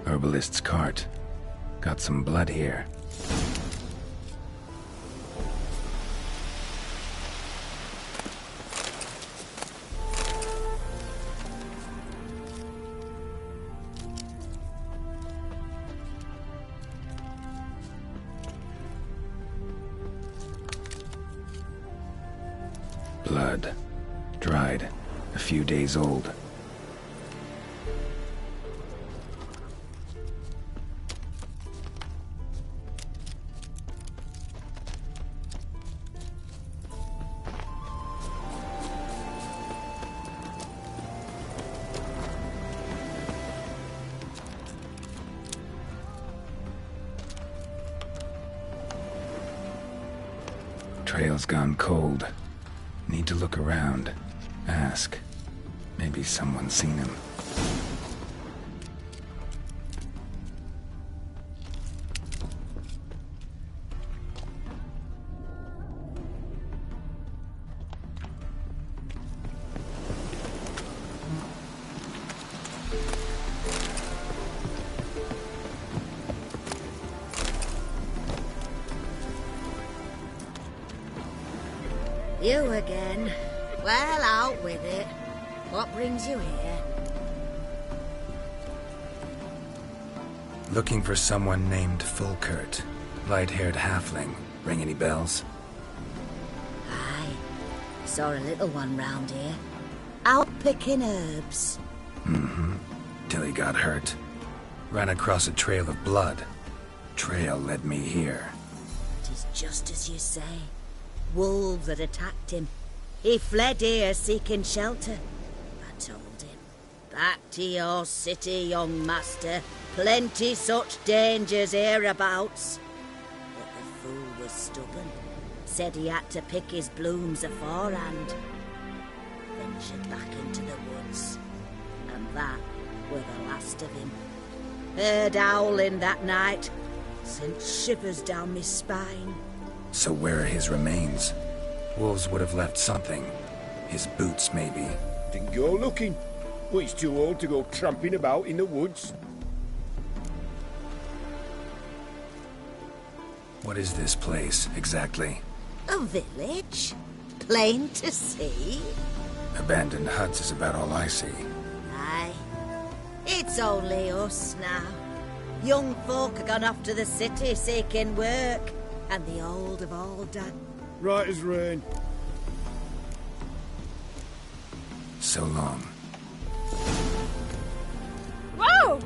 Herbalist's cart. Got some blood here. Blood. Dried. A few days old. Trail's gone cold. Need to look around. Ask. Maybe someone's seen him. You again. Well, out with it. What brings you here? Looking for someone named Fulkert. Light-haired halfling. Ring any bells? Aye. Saw a little one round here. Out picking herbs. Mm-hmm. Till he got hurt. Ran across a trail of blood. Trail led me here. It is just as you say. Wolves had attacked him. He fled here seeking shelter. I told him, back to your city, young master. Plenty such dangers hereabouts. But the fool was stubborn. Said he had to pick his blooms aforehand. Ventured back into the woods. And that were the last of him. Heard howling that night. Sent shivers down my spine. So where are his remains? Wolves would have left something. His boots, maybe. Didn't go looking. But he's too old to go tramping about in the woods. What is this place, exactly? A village? Plain to see? Abandoned huts is about all I see. Aye. It's only us now. Young folk have gone off to the city seeking work. And the old have all done. Right as rain. So long. Whoa!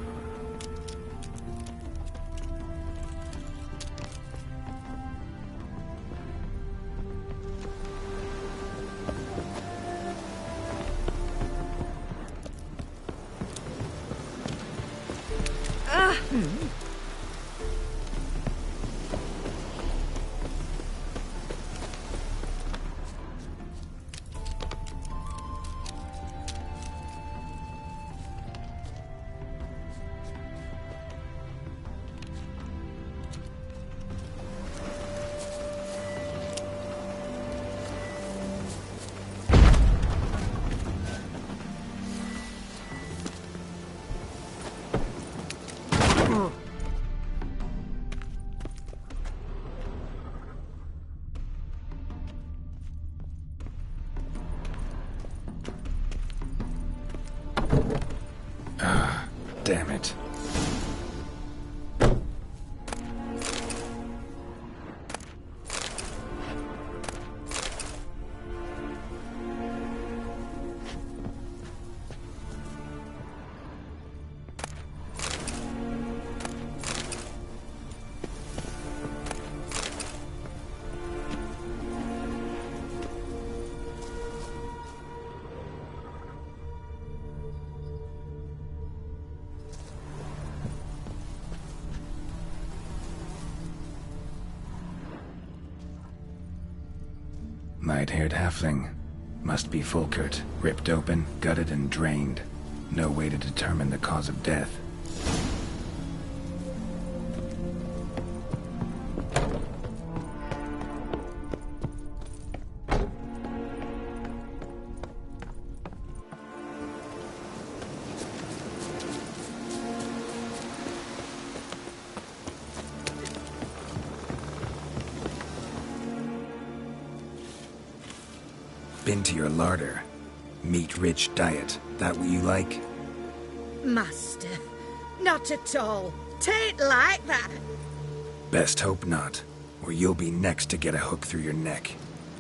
Damn it. Light-haired halfling. Must be Fulkert. Ripped open, gutted and drained. No way to determine the cause of death. been to your larder. Meat-rich diet. That what you like? Master, not at all. Tain't like that. Best hope not, or you'll be next to get a hook through your neck.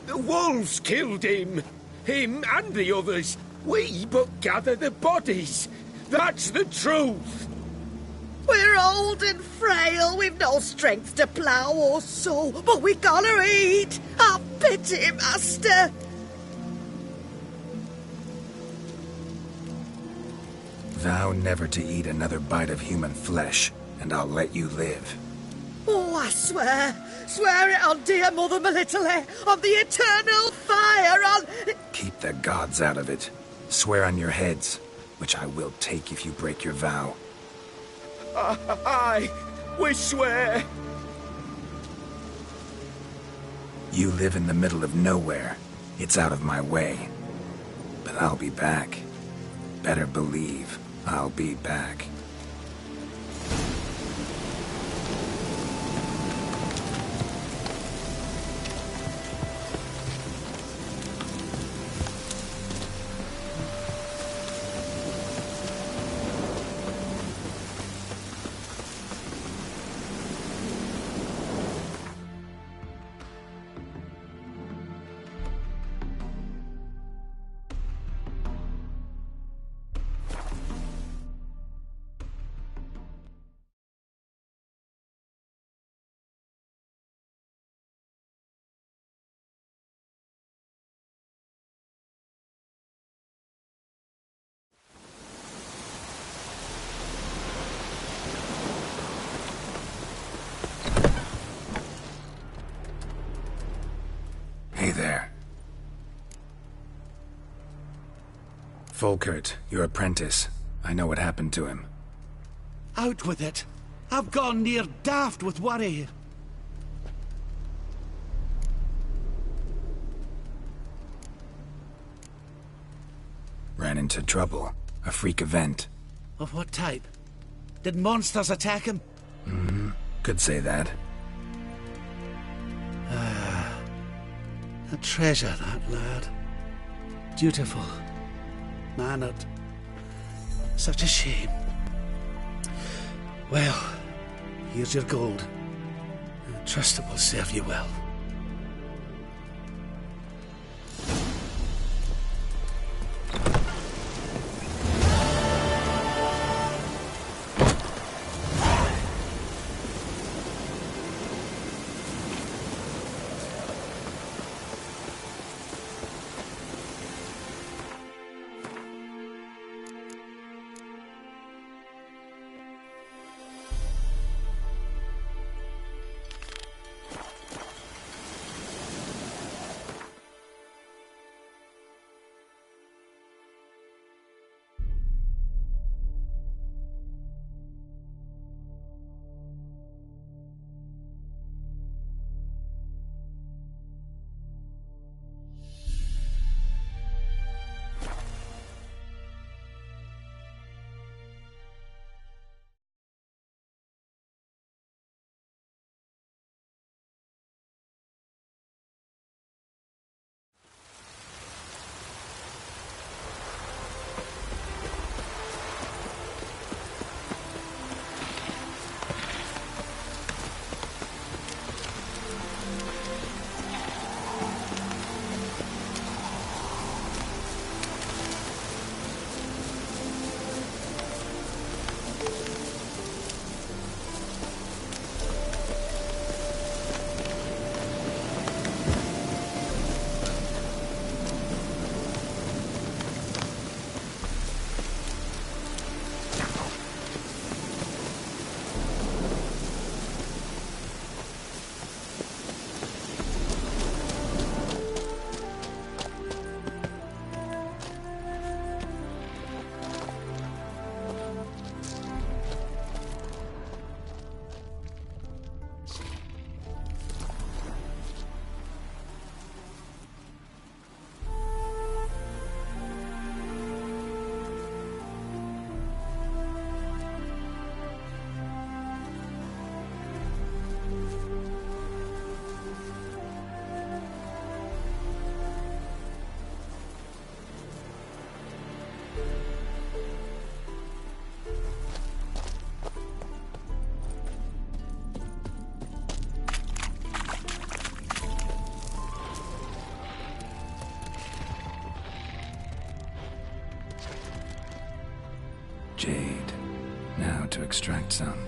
The wolves killed him. Him and the others. We but gather the bodies. That's the truth. We're old and frail, we've no strength to plough or sow, but we gotta eat. Have pity, master. Vow never to eat another bite of human flesh, and I'll let you live. Oh, I swear. Swear it on dear Mother Melitele, on the eternal fire, on... Keep the gods out of it. Swear on your heads, which I will take if you break your vow. Aye, we swear. You live in the middle of nowhere. It's out of my way. But I'll be back. Better believe I'll be back. Hey there. Volkert, your apprentice. I know what happened to him. Out with it. I've gone near daft with worry. Ran into trouble. A freak event. Of what type? Did monsters attack him? Could say that. A treasure, that lad. Dutiful. Mannered. Such a shame. Well, here's your gold. I trust it will serve you well. out to extract some.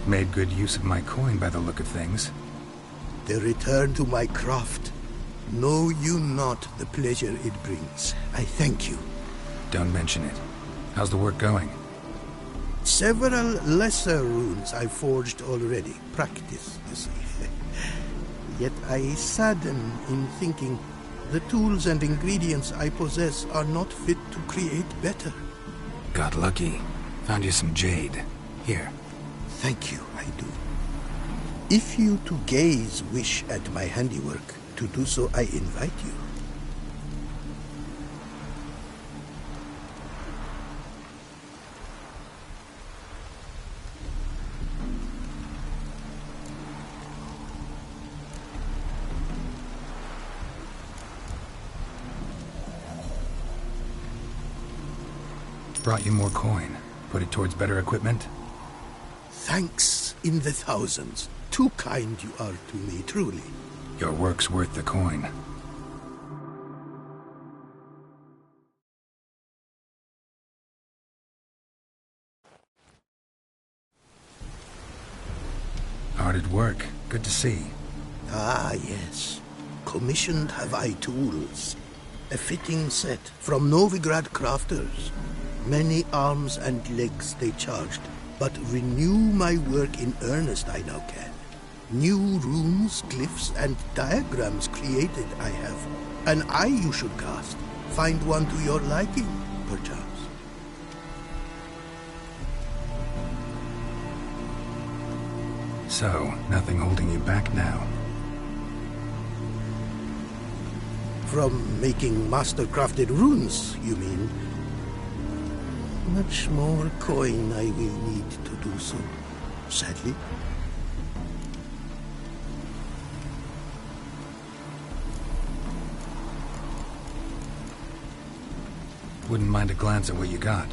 Made good use of my coin by the look of things. The return to my craft. Know you not the pleasure it brings. I thank you. Don't mention it. How's the work going? Several lesser runes I forged already. Practice, you see. Yet I sadden in thinking the tools and ingredients I possess are not fit to create better. Got lucky. Found you some jade. Here. Thank you, I do. If you to gaze wish at my handiwork, to do so I invite you. brought you more coin. Put it towards better equipment? Thanks in the thousands. Too kind you are to me, truly. Your work's worth the coin. Hard at work. Good to see. Ah, yes. Commissioned have I tools. A fitting set from Novigrad crafters. Many arms and legs they charged, but renew my work in earnest I now can. New runes, glyphs, and diagrams created I have. An eye you should cast. Find one to your liking, perchance. So, nothing holding you back now? From making master-crafted runes, you mean? Much more coin I will need to do so, sadly. Wouldn't mind a glance at what you got.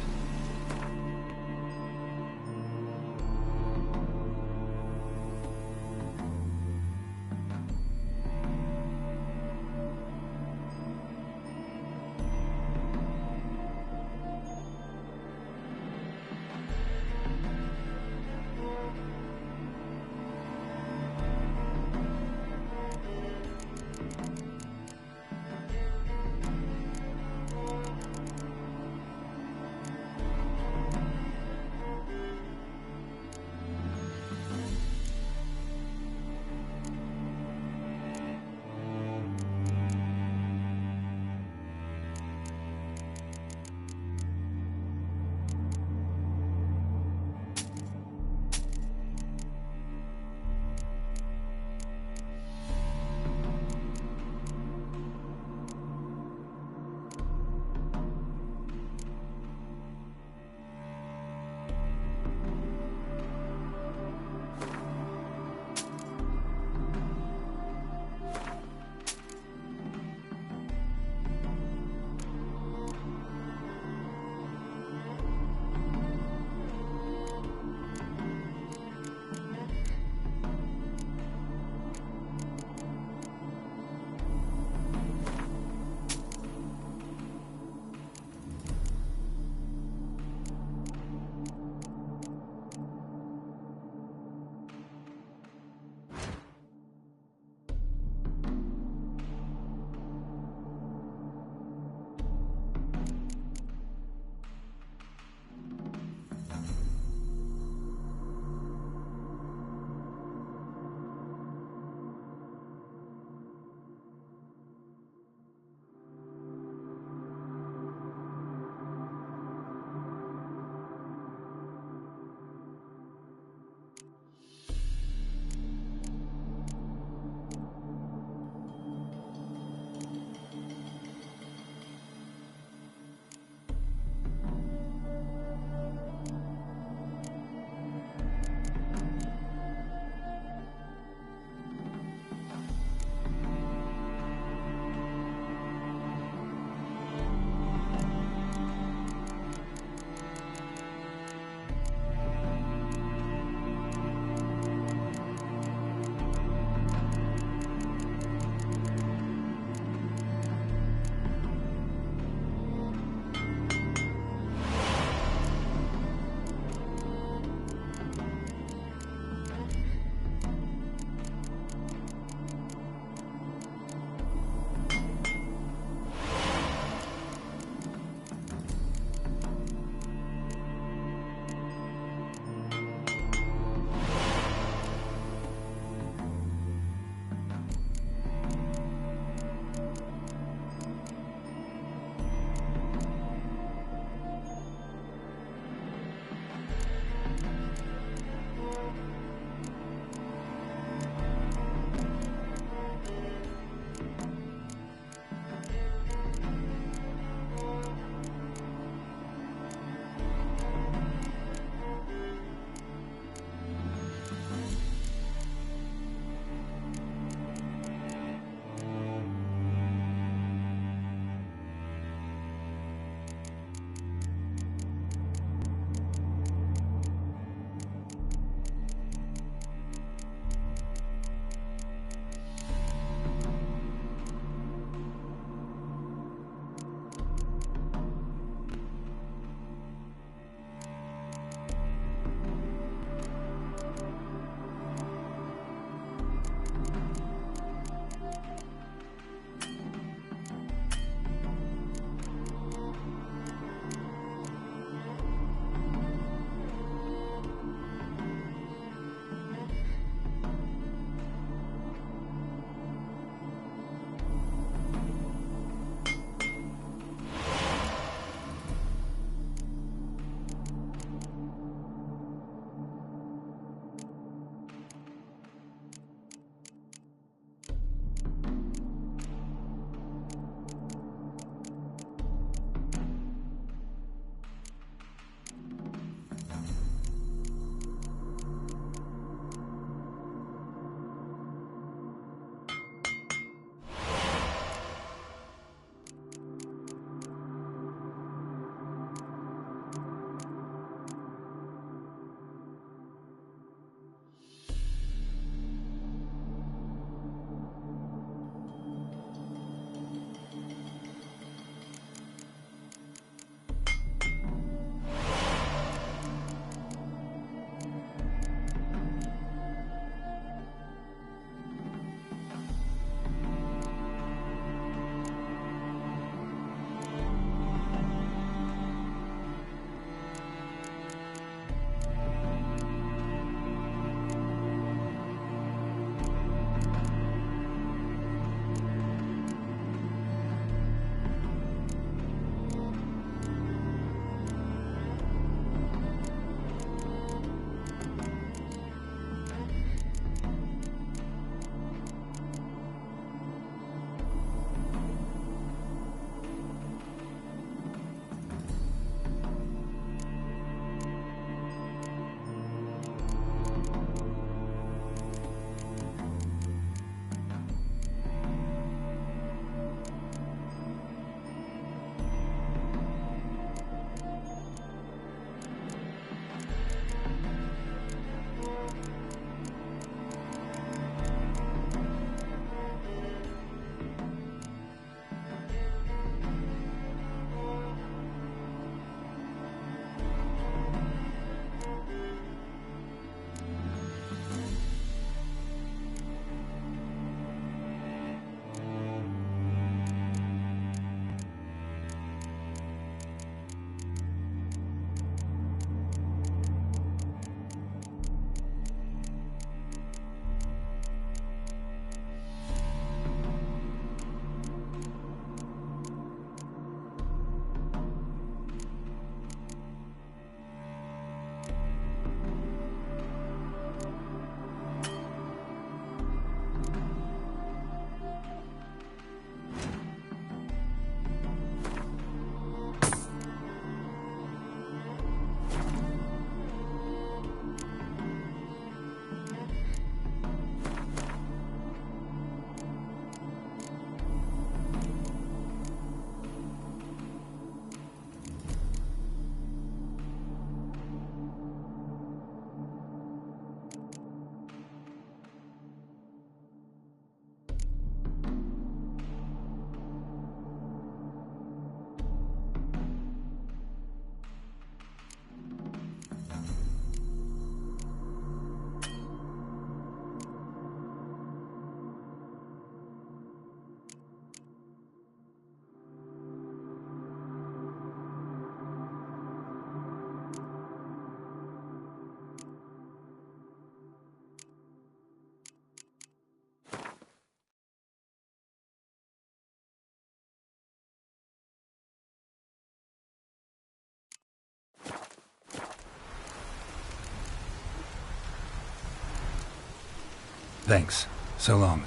Thanks. So long.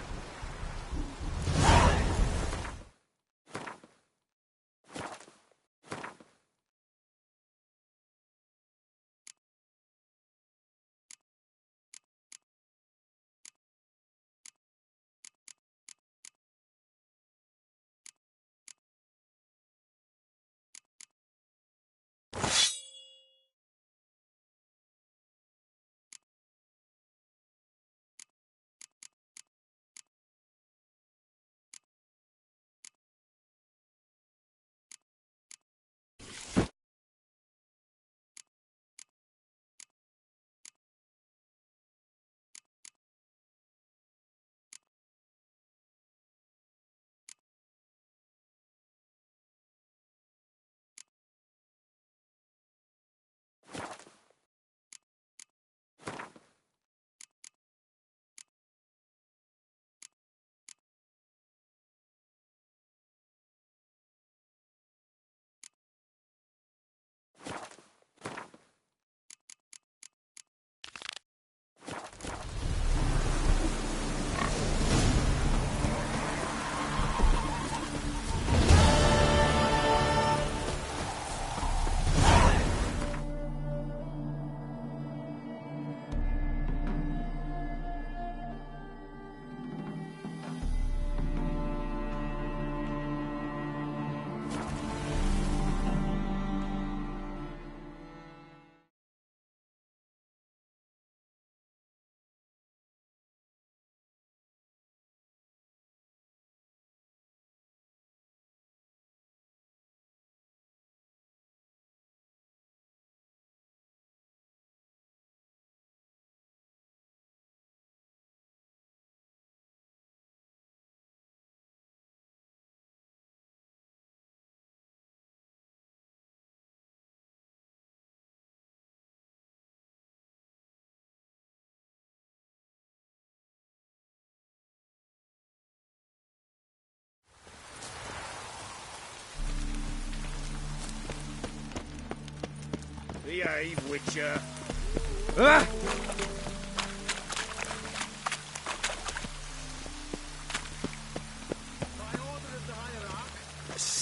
Behave, Witcher.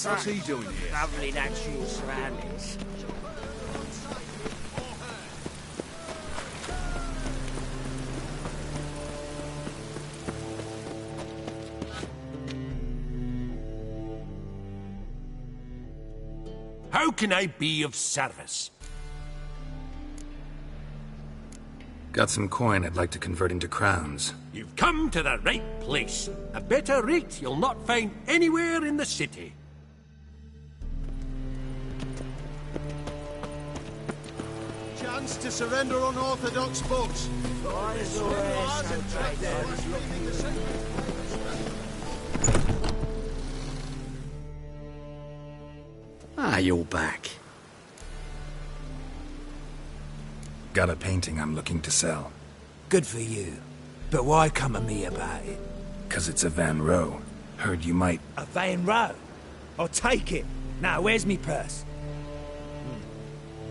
What's he doing here? Lovely natural surroundings. How can I be of service? Got some coin I'd like to convert into crowns. You've come to the right place. A better rate you'll not find anywhere in the city. Chance to surrender unorthodox bugs. Ah, you're back. Got a painting I'm looking to sell. Good for you. But why come to me about it? 'Cause it's a Van Row. Heard you might... A Van Row? I'll take it. Now, where's me purse?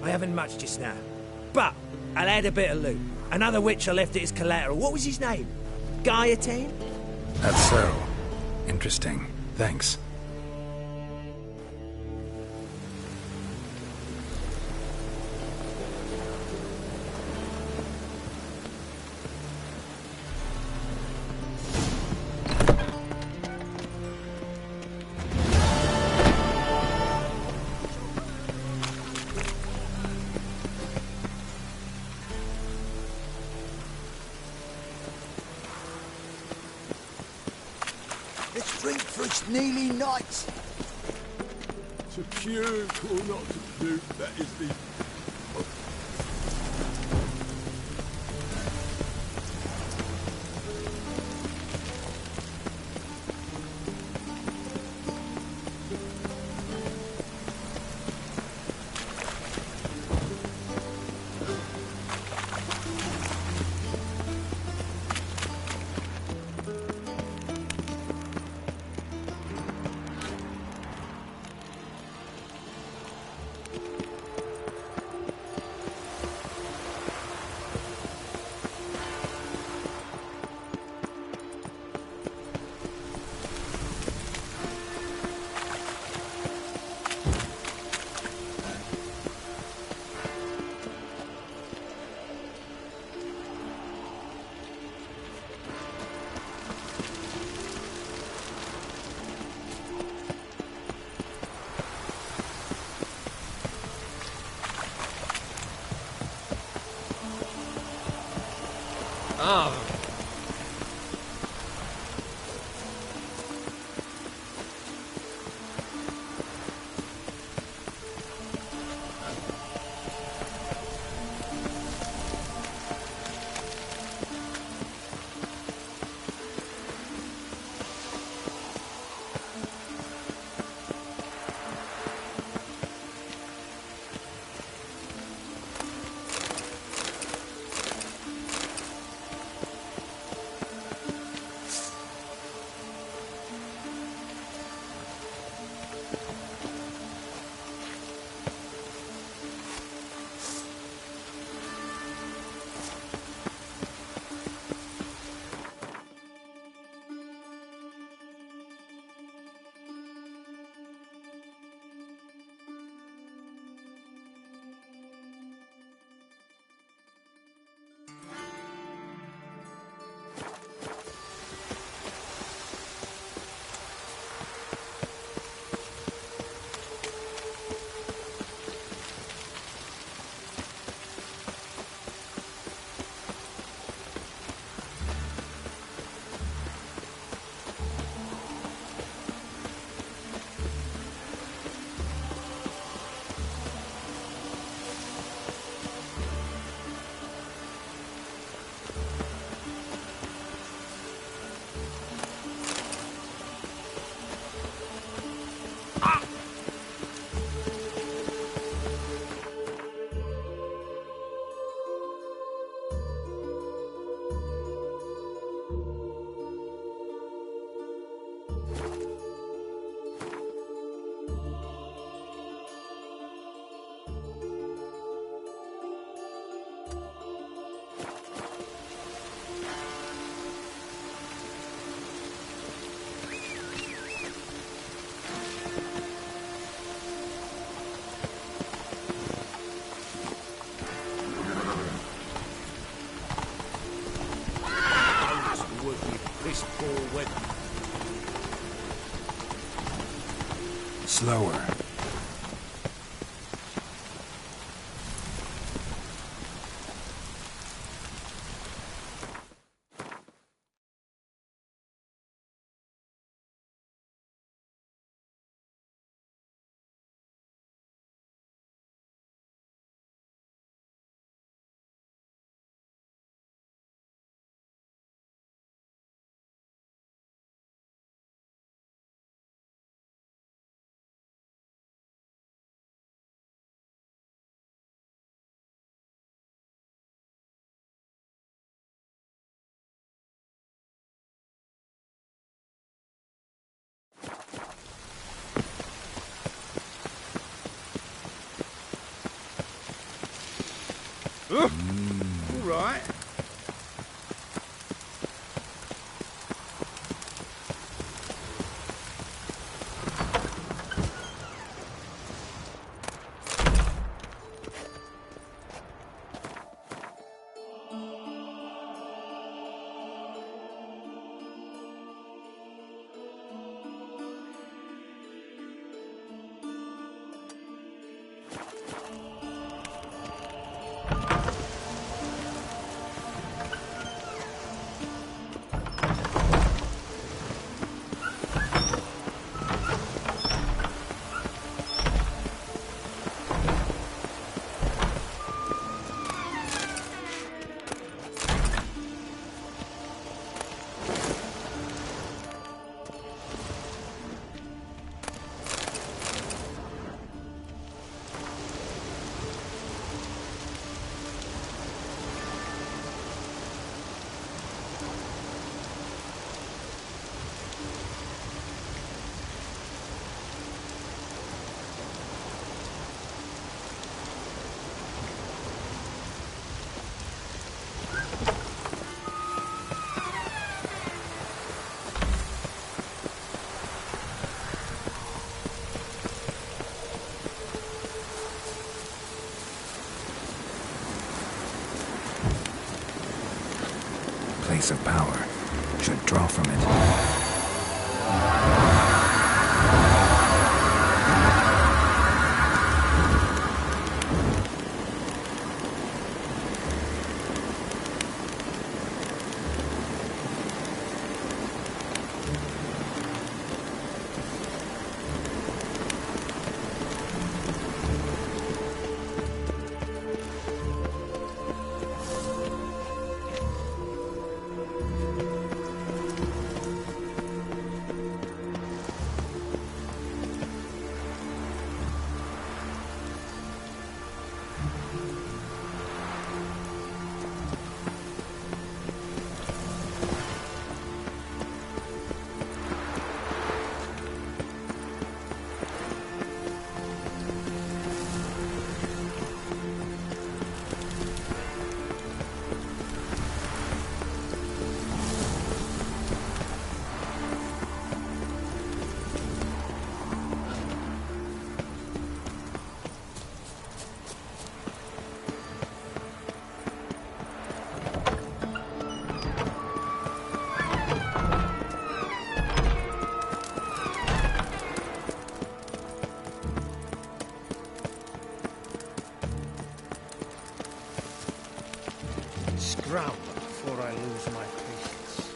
I haven't much just now. But I'll add a bit of loot. Another witcher left it as collateral. What was his name? Guillotine? That's so. Interesting. Thanks. Let's drink for its nearly night. To puke or not to puke, that is the... Ah. Slower. All right. Place of power. Should draw from it. this grub before I lose my patience.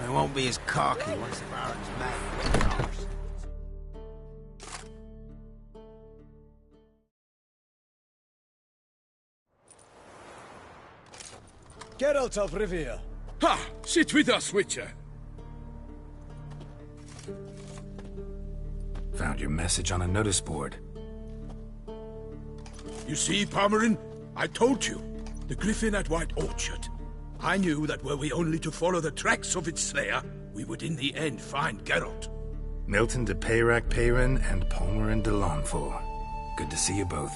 They won't be as cocky once the Baron's made. Geralt of Rivia. Ha! Sit with us, Witcher. Found your message on a notice board. You see, Palmerin, I told you. The griffin at White Orchard. I knew that were we only to follow the tracks of its slayer, we would in the end find Geralt. Milton de Peyrac Peyran and Palmerin de Lawnful. Good to see you both.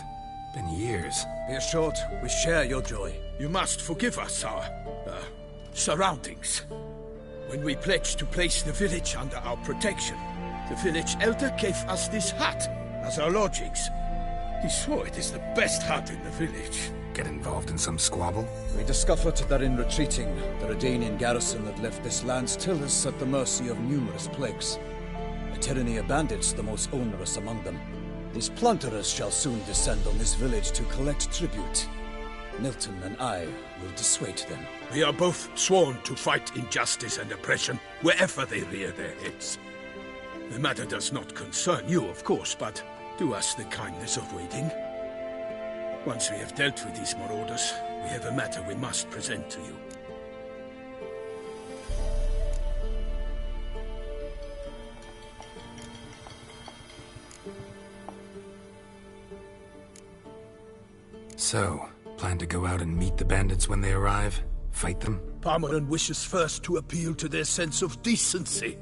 Been years. Be assured, we share your joy. You must forgive us our, surroundings. When we pledged to place the village under our protection, the village elder gave us this hut as our lodgings. He swore it is the best hut in the village. Get involved in some squabble? We discovered that in retreating, the Redanian garrison that left this land still is at the mercy of numerous plagues. A tyranny of bandits, the most onerous among them. These plunderers shall soon descend on this village to collect tribute. Milton and I will dissuade them. We are both sworn to fight injustice and oppression wherever they rear their heads. The matter does not concern you, of course, but do us the kindness of waiting. Once we have dealt with these marauders, we have a matter we must present to you. So, plan to go out and meet the bandits when they arrive? Fight them? Palmerin wishes first to appeal to their sense of decency.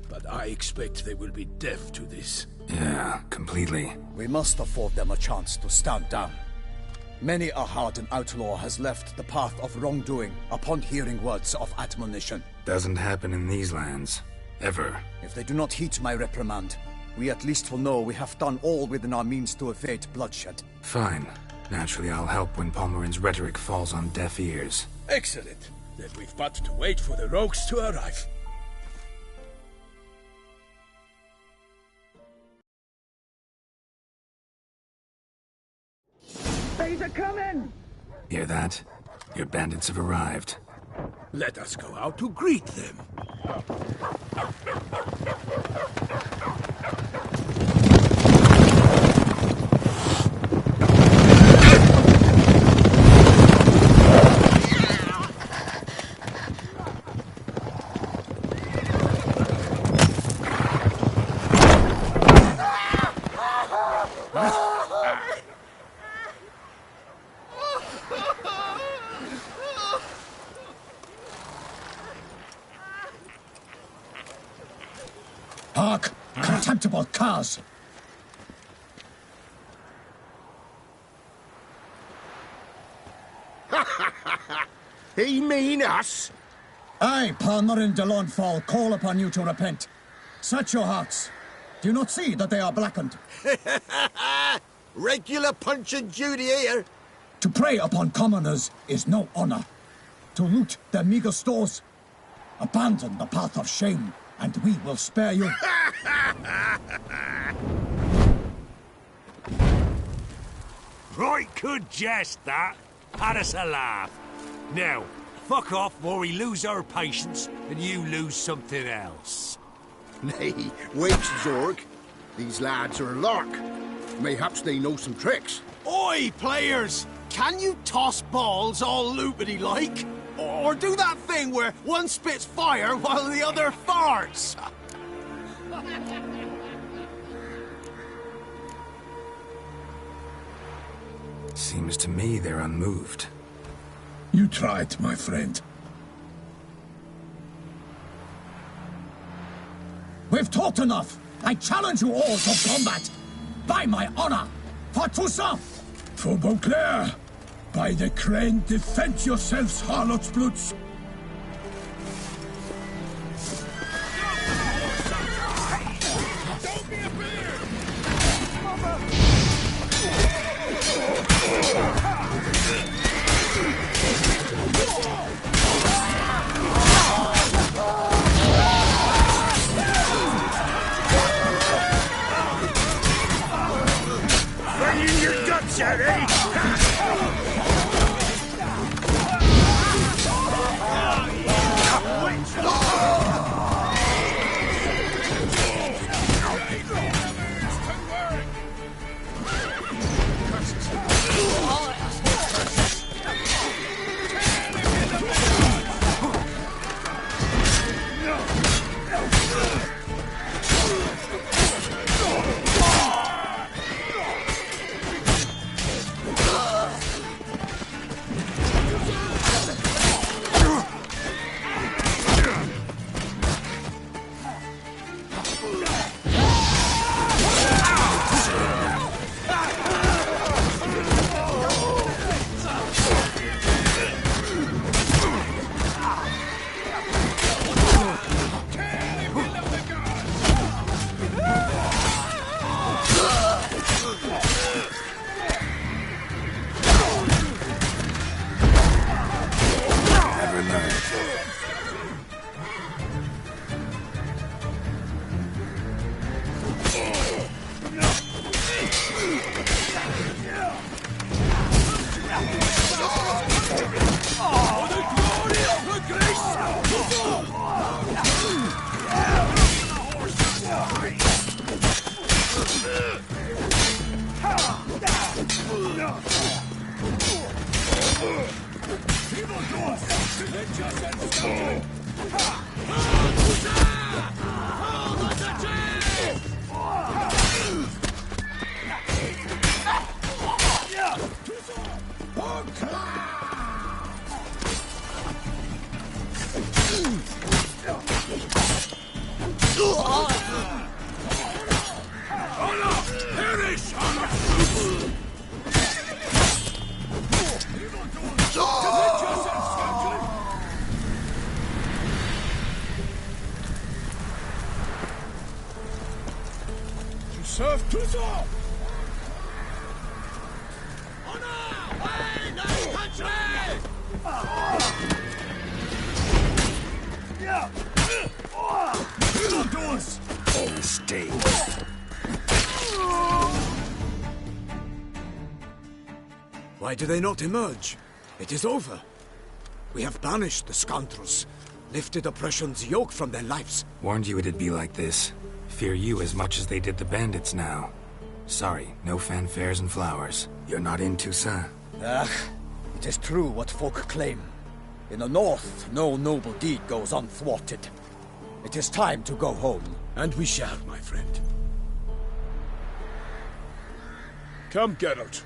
But I expect they will be deaf to this. Yeah, completely. We must afford them a chance to stand down. Many a hardened outlaw has left the path of wrongdoing upon hearing words of admonition. Doesn't happen in these lands. Ever. If they do not heed my reprimand, we at least will know we have done all within our means to evade bloodshed. Fine. Naturally, I'll help when Palmerin's rhetoric falls on deaf ears. Excellent. Then we've but to wait for the rogues to arrive. They's a coming! Hear that? Your bandits have arrived. Let us go out to greet them. Hark! Contemptible curs! He mean us? I, Palmerin de Lawnfall, call upon you to repent. Search your hearts. Do you not see that they are blackened? Regular Punch and Judy here. To prey upon commoners is no honor. To loot their meager stores, abandon the path of shame, and we will spare you. Right good jest, that. Had us a laugh. Now, fuck off before we lose our patience and you lose something else. Nay, wait, Zorg. These lads are a lark. Mayhaps they know some tricks. Oi, players! Can you toss balls all loopity-like? Or do that thing where one spits fire while the other farts? Seems to me they're unmoved. You tried, my friend. We've talked enough! I challenge you all to combat! By my honor! For Toussaint! For Beauclair! By the crane, defend yourselves, harlots bloods! Serve Toussaint! Why do they not emerge? It is over. We have banished the scoundrels, lifted oppression's yoke from their lives. Warned you it'd be like this. Fear you as much as they did the bandits now. Sorry, no fanfares and flowers. You're not in Toussaint. Ah, it is true what folk claim. In the north, no noble deed goes unthwarted. It is time to go home. And we shall, my friend. Come, Geralt.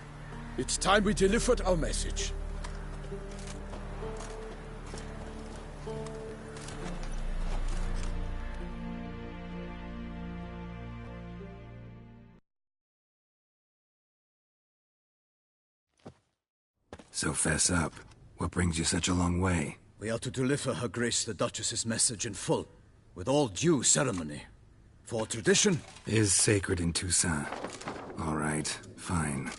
It's time we delivered our message. So fess up. What brings you such a long way? We are to deliver Her Grace the Duchess's message in full, with all due ceremony. For tradition is sacred in Toussaint. All right, fine.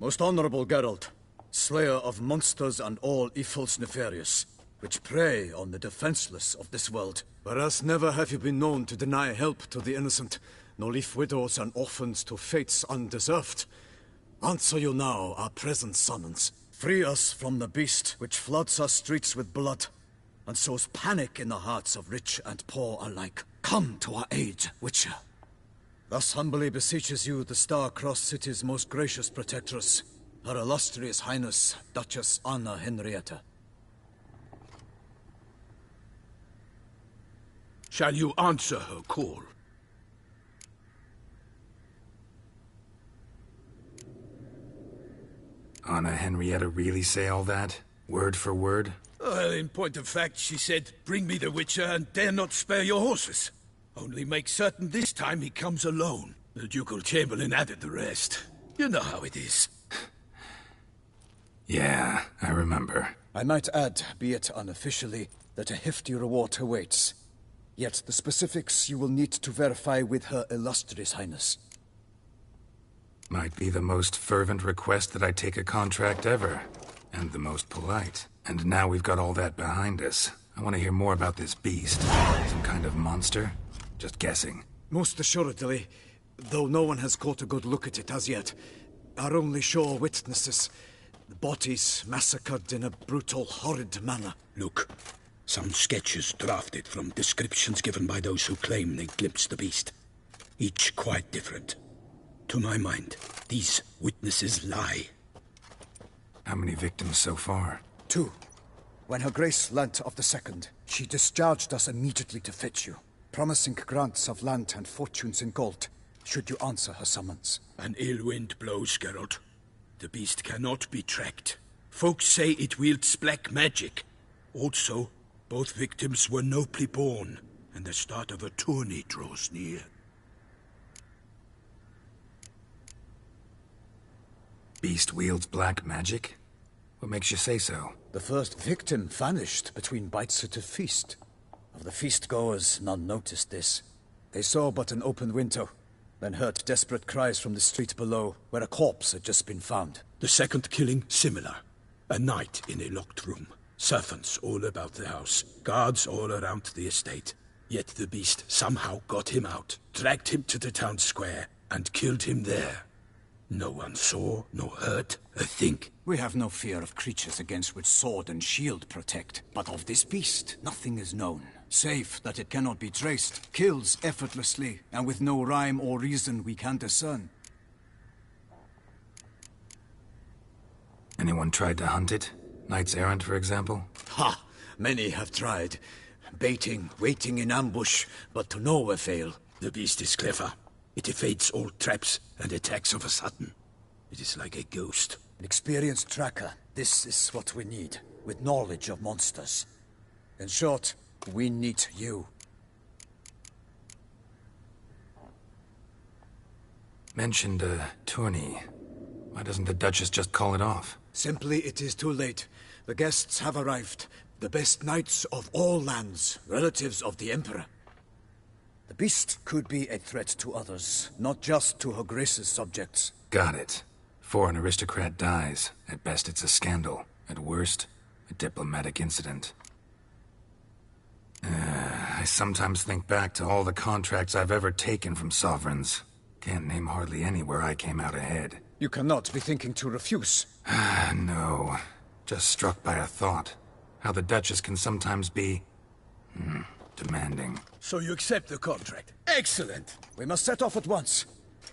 Most honorable Geralt, slayer of monsters and all evils nefarious, which prey on the defenseless of this world. Whereas never have you been known to deny help to the innocent, nor leave widows and orphans to fates undeserved. Answer you now our present summons. Free us from the beast which floods our streets with blood, and sows panic in the hearts of rich and poor alike. Come to our aid, Witcher. Thus humbly beseeches you the Star-Crossed City's most gracious protectress, Her Illustrious Highness, Duchess Anna Henrietta. Shall you answer her call? Anna Henrietta really say all that? Word for word? Well, in point of fact, she said, "Bring me the Witcher and dare not spare your horses." Only make certain this time he comes alone. The ducal chamberlain added the rest. You know how it is. Yeah, I remember. I might add, be it unofficially, that a hefty reward awaits. Yet the specifics you will need to verify with Her Illustrious Highness. Might be the most fervent request that I take a contract ever. And the most polite. And now we've got all that behind us. I want to hear more about this beast. Some kind of monster? Just guessing. Most assuredly, though no one has caught a good look at it as yet. Our only sure witnesses. The bodies massacred in a brutal, horrid manner. Look, some sketches drafted from descriptions given by those who claim they glimpsed the beast. Each quite different. To my mind, these witnesses lie. How many victims so far? 2. When Her Grace learnt of the second, she discharged us immediately to fetch you, promising grants of land and fortunes in gold, should you answer her summons. An ill wind blows, Geralt. The beast cannot be tracked. Folks say it wields black magic. Also, both victims were nobly born, and the start of a tourney draws near. Beast wields black magic? What makes you say so? The first victim vanished between bites at a feast. Of the feast-goers, none noticed this. They saw but an open window, then heard desperate cries from the street below, where a corpse had just been found. The second killing, similar. A night in a locked room. Servants all about the house. Guards all around the estate. Yet the beast somehow got him out, dragged him to the town square, and killed him there. No one saw, nor heard a thing. We have no fear of creatures against which sword and shield protect. But of this beast, nothing is known. Save that it cannot be traced, kills effortlessly, and with no rhyme or reason we can discern. Anyone tried to hunt it? Knights errant, for example? Ha! Many have tried. Baiting, waiting in ambush, but to no avail. The beast is clever. It evades all traps and attacks of a sudden. It is like a ghost. An experienced tracker. This is what we need, with knowledge of monsters. In short, we need you. Mentioned a tourney. Why doesn't the Duchess just call it off? Simply, it is too late. The guests have arrived. The best knights of all lands, relatives of the Emperor. The beast could be a threat to others, not just to Her Grace's subjects. Got it. Before an aristocrat dies, at best it's a scandal. At worst, a diplomatic incident. I sometimes think back to all the contracts I've ever taken from sovereigns. Can't name hardly any where I came out ahead. You cannot be thinking to refuse. No. Just struck by a thought. How the Duchess can sometimes be... demanding. So you accept the contract. Excellent! We must set off at once.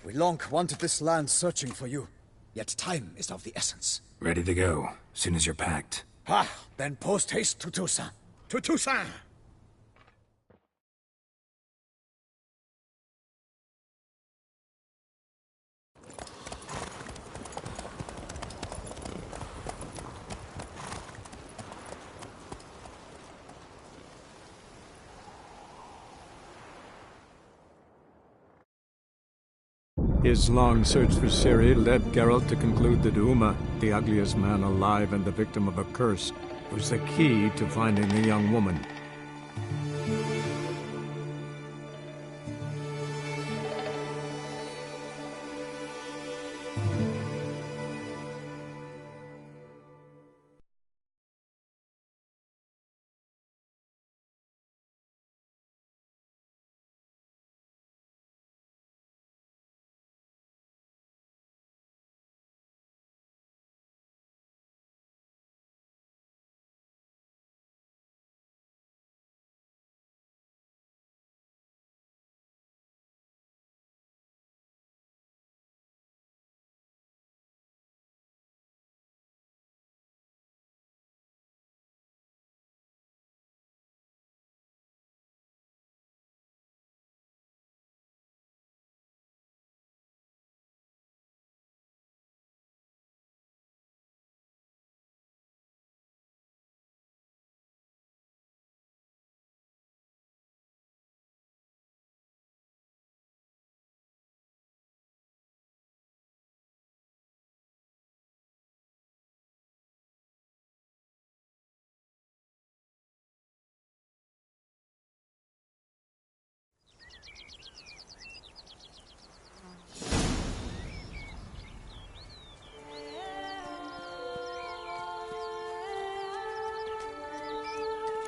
We long wanted this land searching for you. Yet time is of the essence. Ready to go, soon as you're packed. Then post-haste to Toussaint. To Toussaint! His long search for Ciri led Geralt to conclude that Uma, the ugliest man alive and the victim of a curse, was the key to finding the young woman.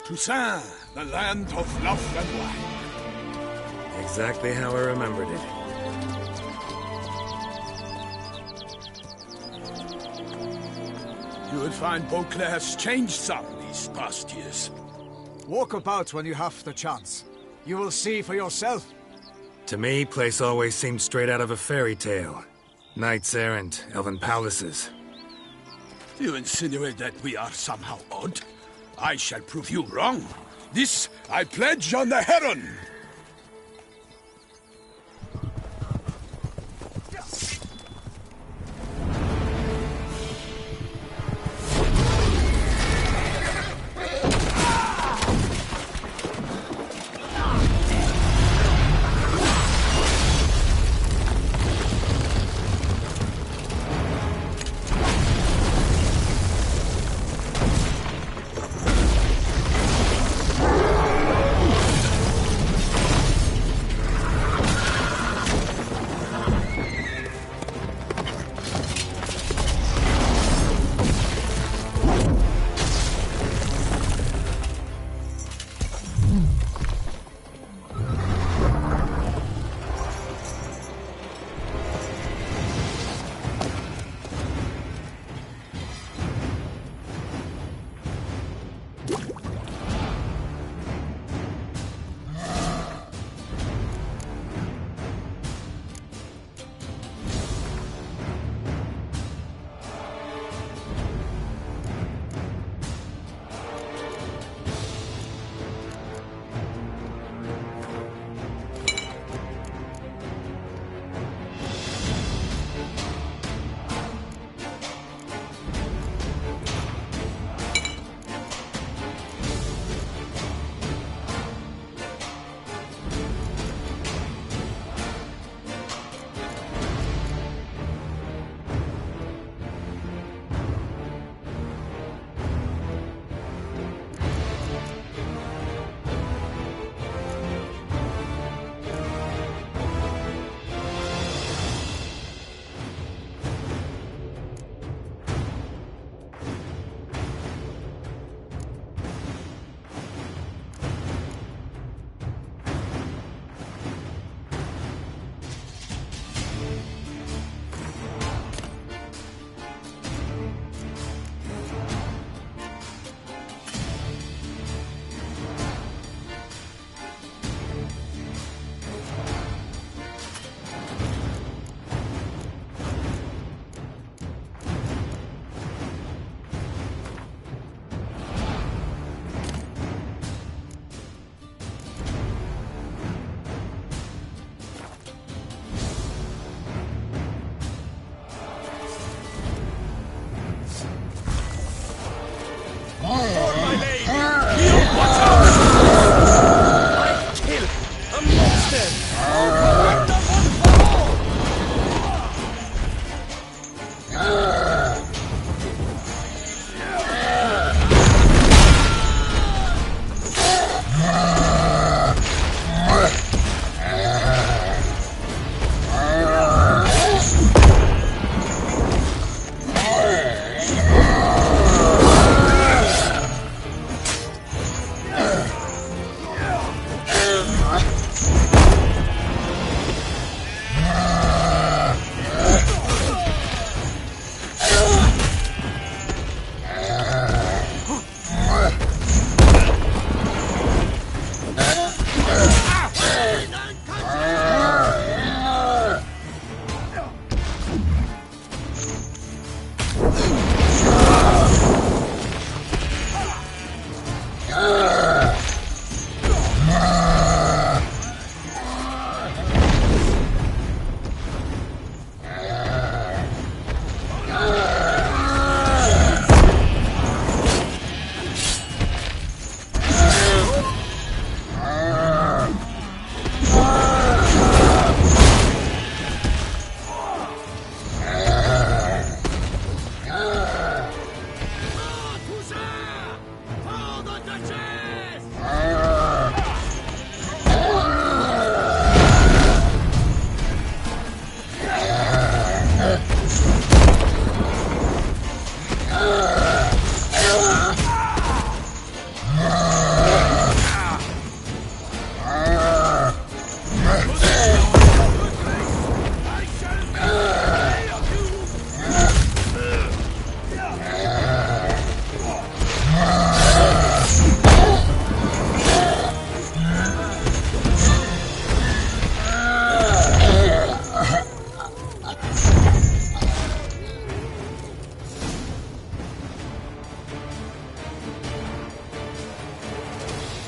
Toussaint, the land of love and wine. Exactly how I remembered it. You will find Beauclair's changed some these past years. Walk about when you have the chance. You will see for yourself. To me, place always seemed straight out of a fairy tale. Knights errant, elven palaces. You insinuate that we are somehow odd? I shall prove you wrong. This I pledge on the Heron.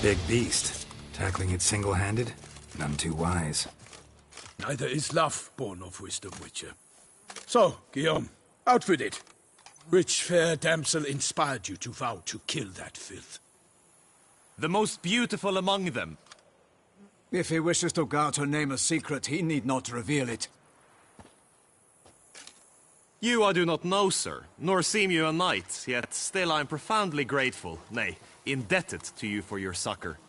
big beast. Tackling it single-handed? None too wise. Neither is love born of wisdom, Witcher. So, Guillaume, out with it. Which fair damsel inspired you to vow to kill that filth? The most beautiful among them. If he wishes to guard her name a secret, he need not reveal it. You I do not know, sir, nor seem you a knight, yet still I am profoundly grateful, nay, indebted to you for your succor.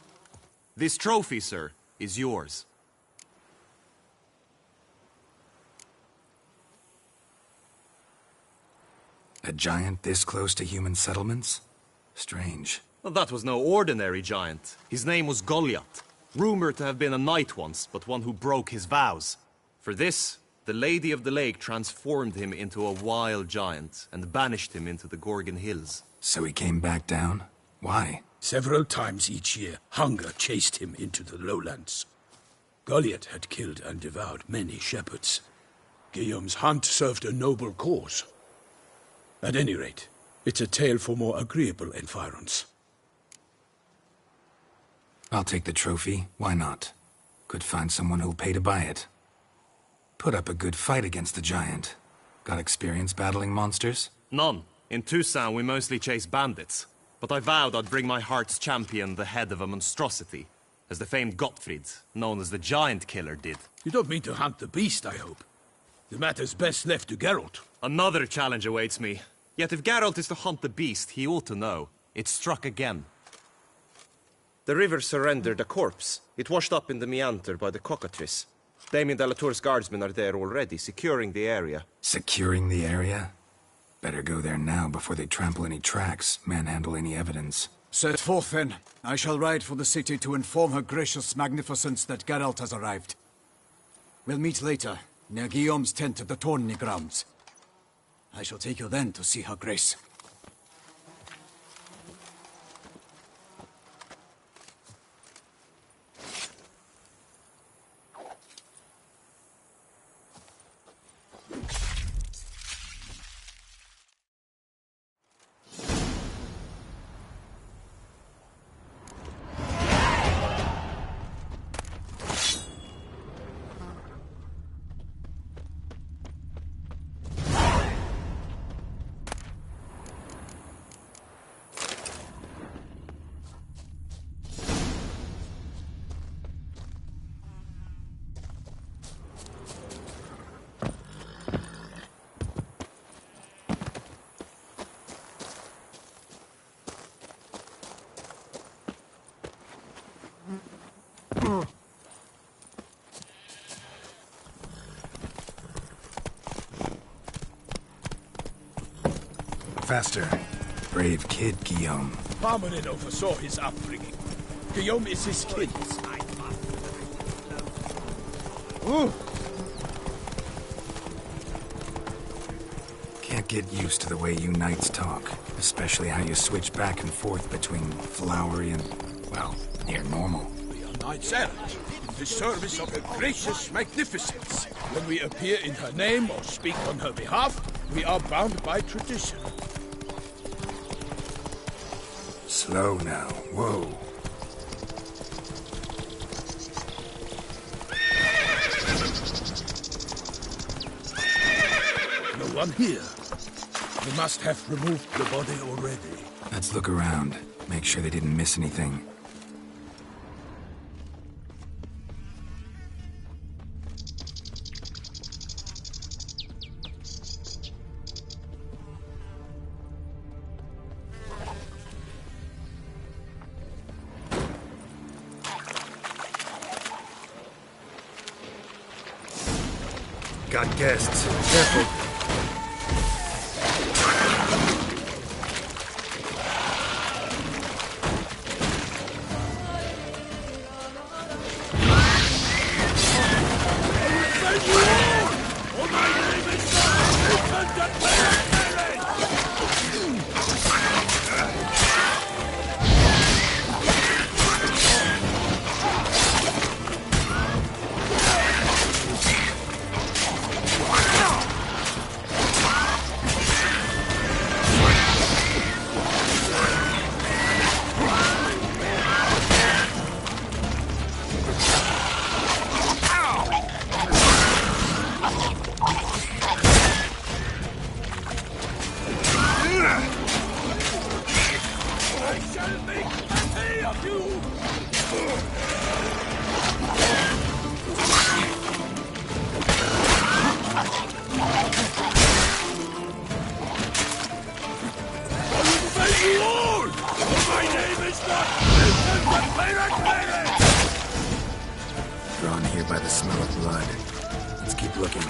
This trophy, sir, is yours. A giant this close to human settlements? Strange. Well, that was no ordinary giant. His name was Goliath, rumored to have been a knight once, but one who broke his vows. For this, the Lady of the Lake transformed him into a wild giant and banished him into the Gorgon Hills. So he came back down? Why? Several times each year, hunger chased him into the lowlands. Goliath had killed and devoured many shepherds. Guillaume's hunt served a noble cause. At any rate, it's a tale for more agreeable environs. I'll take the trophy. Why not? Could find someone who'll pay to buy it. Put up a good fight against the giant. Got experience battling monsters? None. In Toussaint we mostly chase bandits. But I vowed I'd bring my heart's champion the head of a monstrosity, as the famed Gottfried, known as the Giant Killer, did. You don't mean to hunt the beast, I hope. The matter's best left to Geralt. Another challenge awaits me. Yet if Geralt is to hunt the beast, he ought to know. It struck again. The river surrendered a corpse. It washed up in the meander by the cockatrice. Damien de la Tour's guardsmen are there already, securing the area. Securing the area? Better go there now before they trample any tracks, manhandle any evidence. Set forth, then. I shall ride for the city to inform her gracious magnificence that Geralt has arrived. We'll meet later, near Guillaume's tent at the Tourney grounds. I shall take you then to see her grace. Faster. Brave kid, Guillaume. Parmanin oversaw his upbringing. Guillaume is his kid. Ooh. Can't get used to the way you knights talk. Especially how you switch back and forth between flowery and, well, near normal. We are knights errant, in the service of her gracious magnificence. When we appear in her name or speak on her behalf, we are bound by tradition. Slow now. Whoa. No one here. They must have removed the body already. Let's look around. Make sure they didn't miss anything. Got guests. Careful. I'll make plenty of you! You all! My name is not Milton the Pirate Lady! Drawn here by the smell of blood. Let's keep looking.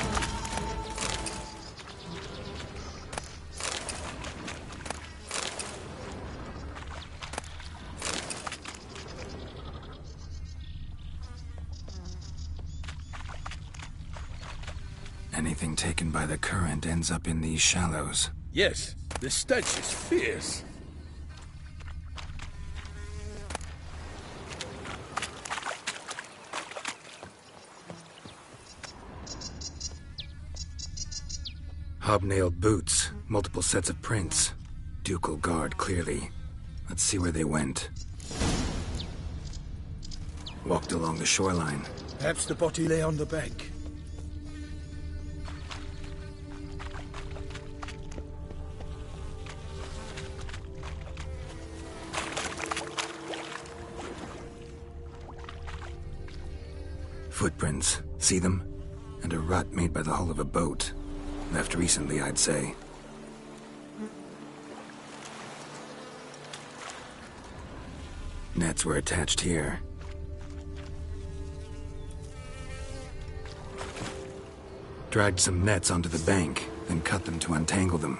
Anything taken by the current ends up in these shallows. Yes, the stench is fierce. Hobnailed boots, multiple sets of prints. Ducal guard, clearly. Let's see where they went. Walked along the shoreline. Perhaps the body lay on the bank. Footprints. See them? And a rut made by the hull of a boat. Left recently, I'd say. Nets were attached here. Dragged some nets onto the bank, then cut them to untangle them.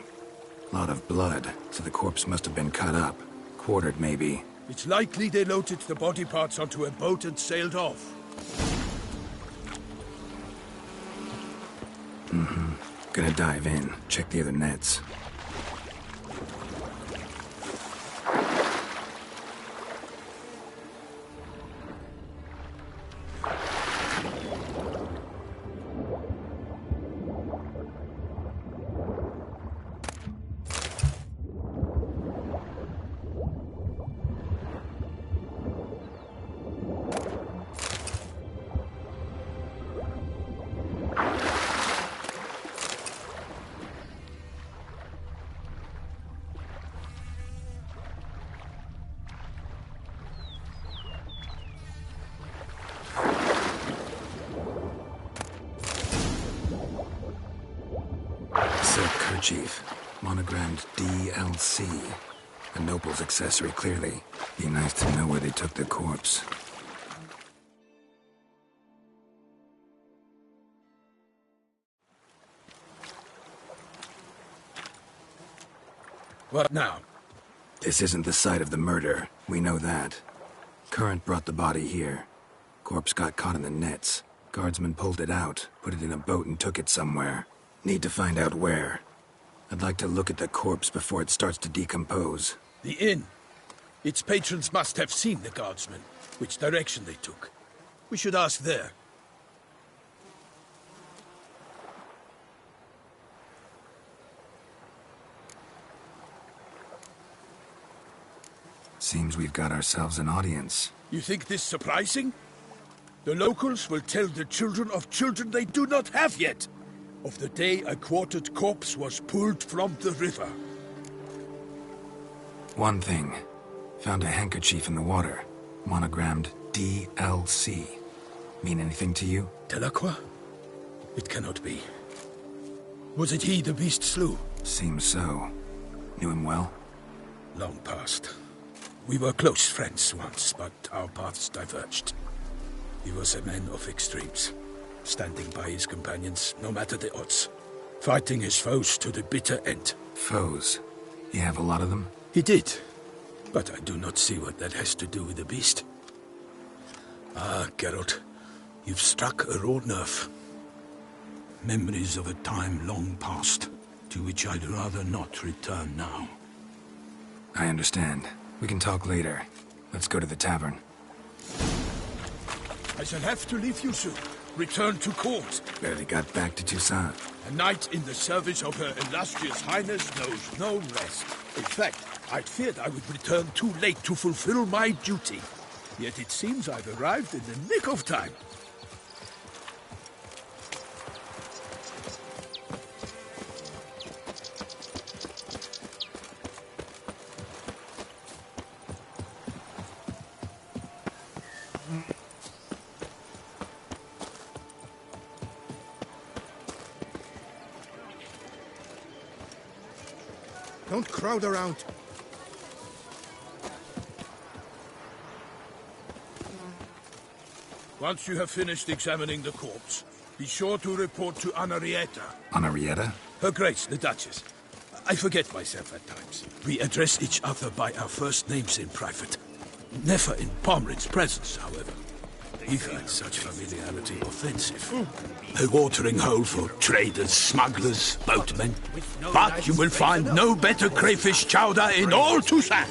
Lot of blood, so the corpse must have been cut up. Quartered, maybe. It's likely they loaded the body parts onto a boat and sailed off. Gonna dive in, check the other nets. Silk kerchief, monogrammed DLC. A noble's accessory, clearly. Be nice to know where they took the corpse. What now? This isn't the site of the murder. We know that. Current brought the body here. Corpse got caught in the nets. Guardsmen pulled it out, put it in a boat and took it somewhere. Need to find out where. I'd like to look at the corpse before it starts to decompose. The inn. Its patrons must have seen the guardsmen, which direction they took. We should ask there. Seems we've got ourselves an audience. You think this surprising? The locals will tell the children of children they do not have yet, of the day a quartered corpse was pulled from the river. One thing. Found a handkerchief in the water. Monogrammed DLC. Mean anything to you? Delacroix? It cannot be. Was it he the beast slew? Seems so. Knew him well? Long past. We were close friends once, but our paths diverged. He was a man of extremes, standing by his companions, no matter the odds. Fighting his foes to the bitter end. Foes? You have a lot of them? He did, but I do not see what that has to do with the beast. Ah, Geralt, you've struck a raw nerve. Memories of a time long past, to which I'd rather not return now. I understand. We can talk later. Let's go to the tavern. I shall have to leave you soon. Return to court. Barely got back to Toussaint. A knight in the service of Her Illustrious Highness knows no rest. In fact, I'd feared I would return too late to fulfill my duty. Yet it seems I've arrived in the nick of time. Don't crowd around. Once you have finished examining the corpse, be sure to report to Anarietta. Anarietta? Her Grace, the Duchess. I forget myself at times. We address each other by our first names in private. Never in Pomrin's presence, however. He finds such familiarity offensive. A watering hole for traders, smugglers, boatmen. But you will find no better crayfish chowder in all Toussaint.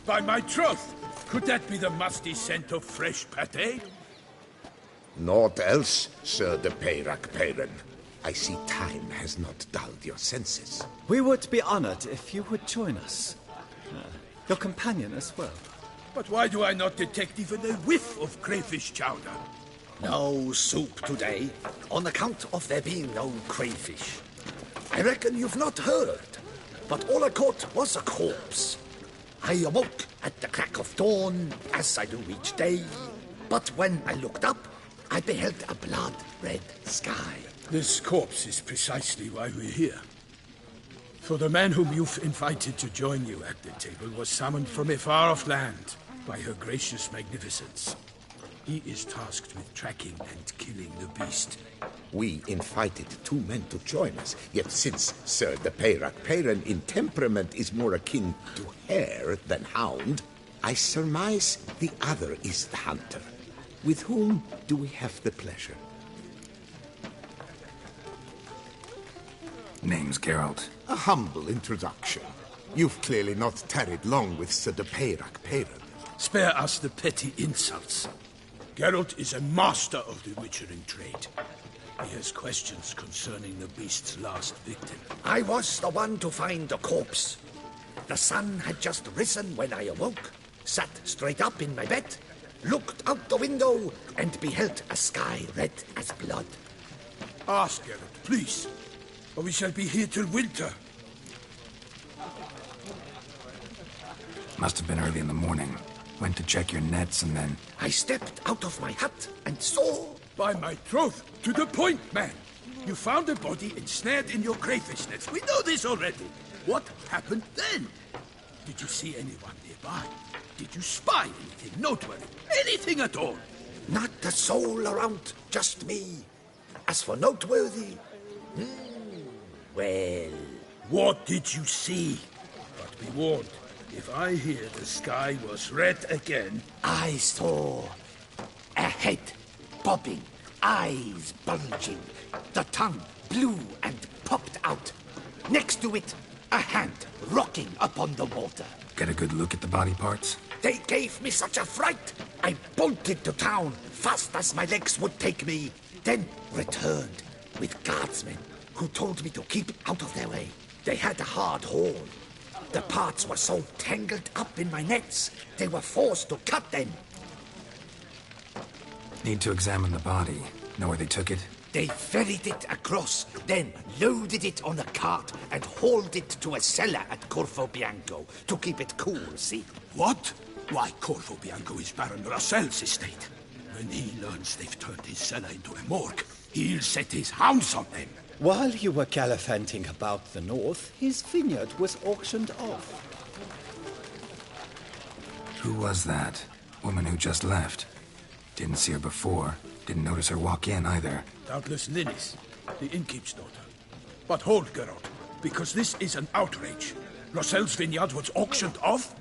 By my troth, could that be the musty scent of fresh pâté? Naught else, Sir de Peyrac-Peyran. I see time has not dulled your senses. We would be honored if you would join us. Your companion as well. But why do I not detect even a whiff of crayfish chowder? No soup today, on account of there being no crayfish. I reckon you've not heard, but all I caught was a corpse. I awoke at the crack of dawn, as I do each day, but when I looked up, I beheld a blood-red sky. This corpse is precisely why we're here. For the man whom you've invited to join you at the table was summoned from a far-off land by her gracious magnificence. He is tasked with tracking and killing the beast. We invited 2 men to join us, yet since Sir de Peyrac-Peyran in temperament is more akin to hare than hound, I surmise the other is the hunter. With whom do we have the pleasure? Name's Geralt. A humble introduction. You've clearly not tarried long with Sir de Peyrac-Peyran. Spare us the petty insults. Geralt is a master of the witchering trade. He has questions concerning the beast's last victim. I was the one to find the corpse. The sun had just risen when I awoke, sat straight up in my bed, looked out the window, and beheld a sky red as blood. Ask Geralt, please, or we shall be here till winter. Must have been early in the morning. Went to check your nets and then... I stepped out of my hut and saw... By my troth, to the point, man. You found a body ensnared in your crayfish nets. We know this already. What happened then? Did you see anyone nearby? Did you spy anything noteworthy? Anything at all? Not a soul around, just me. As for noteworthy... well... What did you see? But be warned, if I hear the sky was red again... I saw a head bobbing, eyes bulging, the tongue blue and popped out. Next to it, a hand rocking upon the water. Get a good look at the body parts? They gave me such a fright. I bolted to town fast as my legs would take me, then returned with guardsmen who told me to keep out of their way. They had a hard haul. The parts were so tangled up in my nets, they were forced to cut them. Need to examine the body. Know where they took it? They ferried it across, then loaded it on a cart and hauled it to a cellar at Corvo Bianco to keep it cool, see? What? Why, Corvo Bianco is Baron Rossel's estate. When he learns they've turned his cellar into a morgue, he'll set his hounds on them. While you were gallivanting about the north, his vineyard was auctioned off. Who was that? Woman who just left. Didn't see her before. Didn't notice her walk in either. Doubtless Linnis, the innkeep's daughter. But hold, Geralt, because this is an outrage. Rossel's vineyard was auctioned off?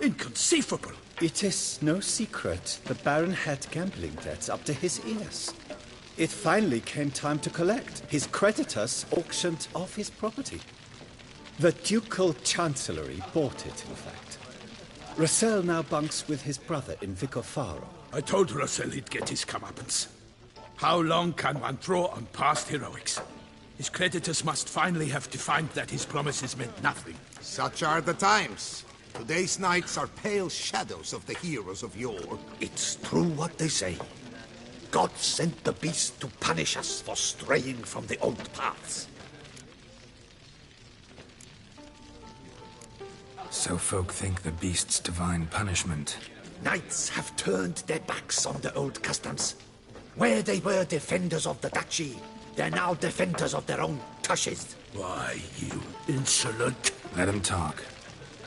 Inconceivable. It is no secret the Baron had gambling debts up to his ears. It finally came time to collect. His creditors auctioned off his property. The Ducal Chancellery bought it, in fact. Rossel now bunks with his brother in Vicofaro. I told Rossel he'd get his comeuppance. How long can one throw on past heroics? His creditors must finally have defined that his promises meant nothing. Such are the times. Today's knights are pale shadows of the heroes of yore. It's true what they say. God sent the beast to punish us for straying from the old paths. So folk think the beast's divine punishment. Knights have turned their backs on the old customs. Where they were defenders of the duchy, they're now defenders of their own tushes. Why, you insolent... Let him talk.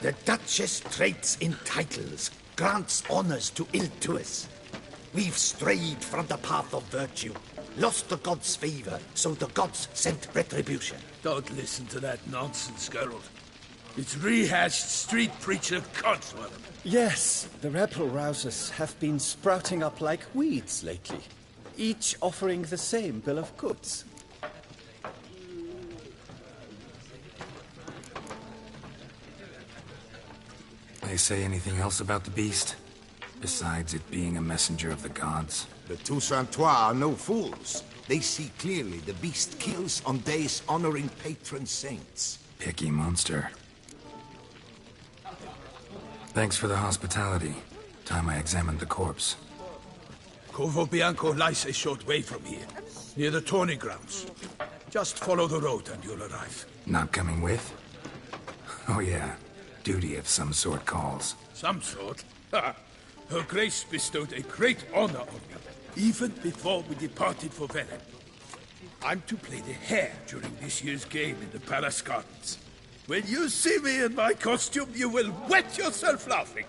The Duchess trades in titles, grants honors to ill-doers. We've strayed from the path of virtue, lost the gods' favor, so the gods sent retribution. Don't listen to that nonsense, Geralt. It's rehashed street preacher codswell. Yes, the rebel rousers have been sprouting up like weeds lately, each offering the same bill of goods. They say anything else about the beast? Besides it being a messenger of the gods? The Toussaintois are no fools. They see clearly the beast kills on days honoring patron saints. Picky monster. Thanks for the hospitality. Time I examined the corpse. Corvo Bianco lies a short way from here, near the tourney grounds. Just follow the road and you'll arrive. Not coming with? Oh yeah, duty of some sort calls. Some sort? Ha! Her Grace bestowed a great honor on me, even before we departed for Velen. I'm to play the hare during this year's game in the Palace Gardens. When you see me in my costume, you will wet yourself laughing.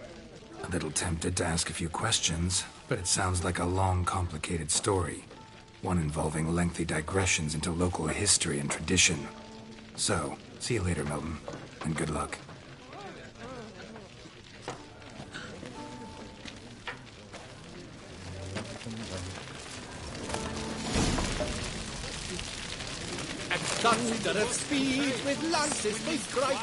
A little tempted to ask a few questions, but it sounds like a long, complicated story. One involving lengthy digressions into local history and tradition. So, see you later, Milton, and good luck. Thunder of speed with lances they strike.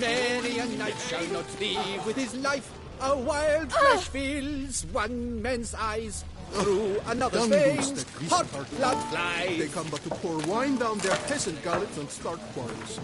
Many a knight shall not leave with his life. A wild flash fills one man's eyes. Through another's veins, hot blood flies. They come but to pour wine down their peasant gallets and start quarrels.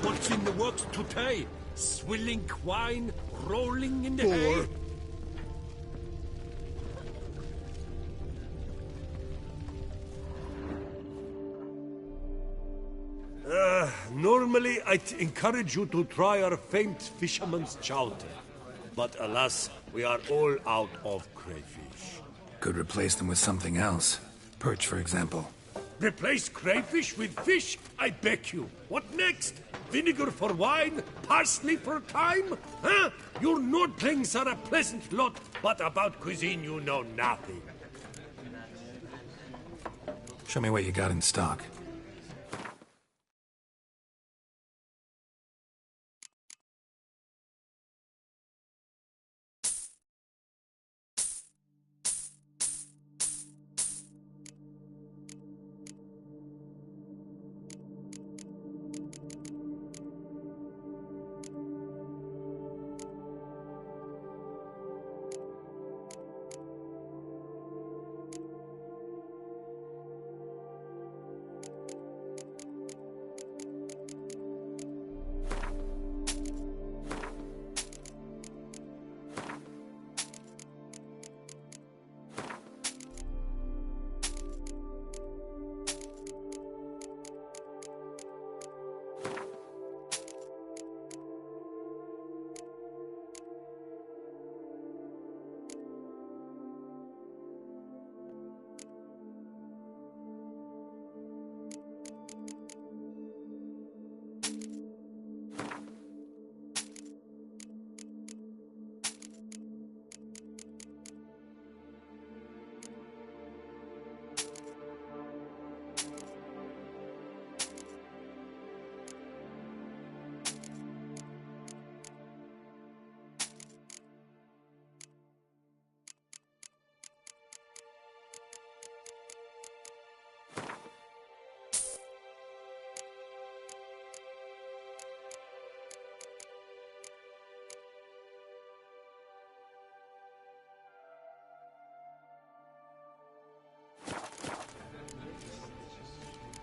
What's in the works today? Swilling wine, rolling in the hay? Normally I'd encourage you to try our famed fisherman's chowder. But alas, we are all out of crayfish. Could replace them with something else. Perch, for example. Replace crayfish with fish? I beg you. What next? Vinegar for wine? Parsley for thyme? Huh? Your Nordlings are a pleasant lot, but about cuisine you know nothing. Show me what you got in stock.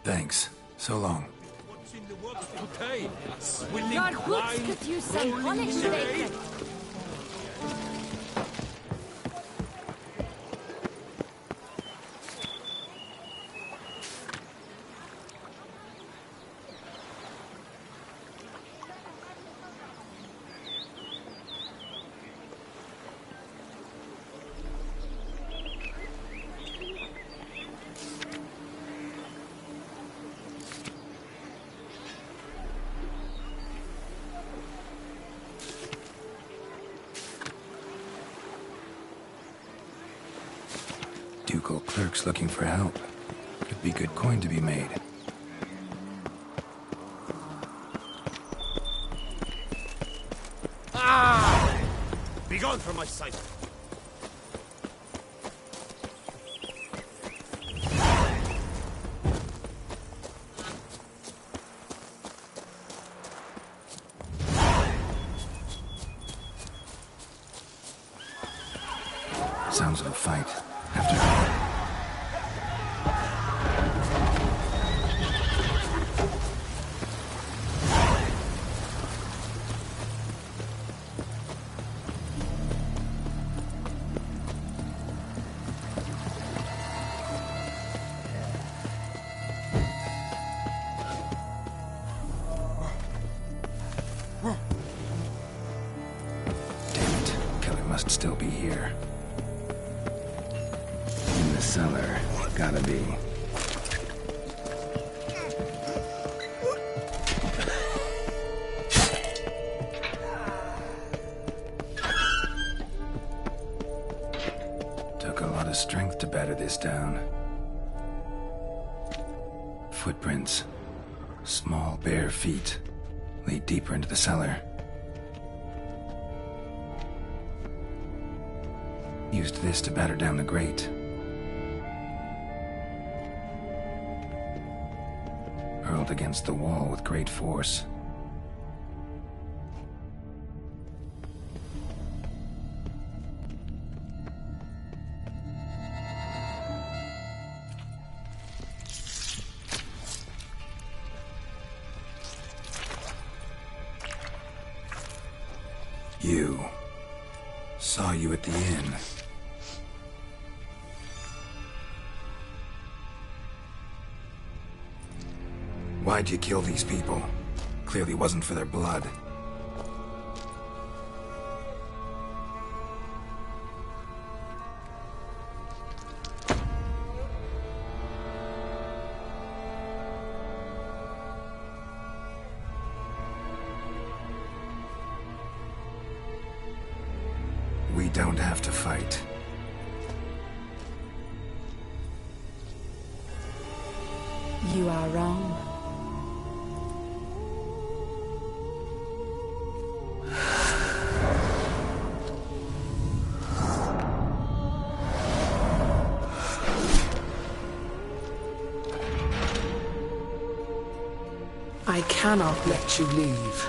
Thanks. So long. Your boots could use some polish, Bacon. Ducal clerks looking for help. Could be good coin to be made. Ah! Begone from my sight! Sounds of a fight. After all. Damn it. Killer must still be here. In the cellar. Gotta be. Took a lot of strength to batter this down. Footprints. Small, bare feet. Lead deeper into the cellar. Used this to batter down the grate. Hurled against the wall with great force. You. Saw you at the inn. Why'd you kill these people? Clearly wasn't for their blood. We don't have to fight. You are wrong. I cannot let you leave.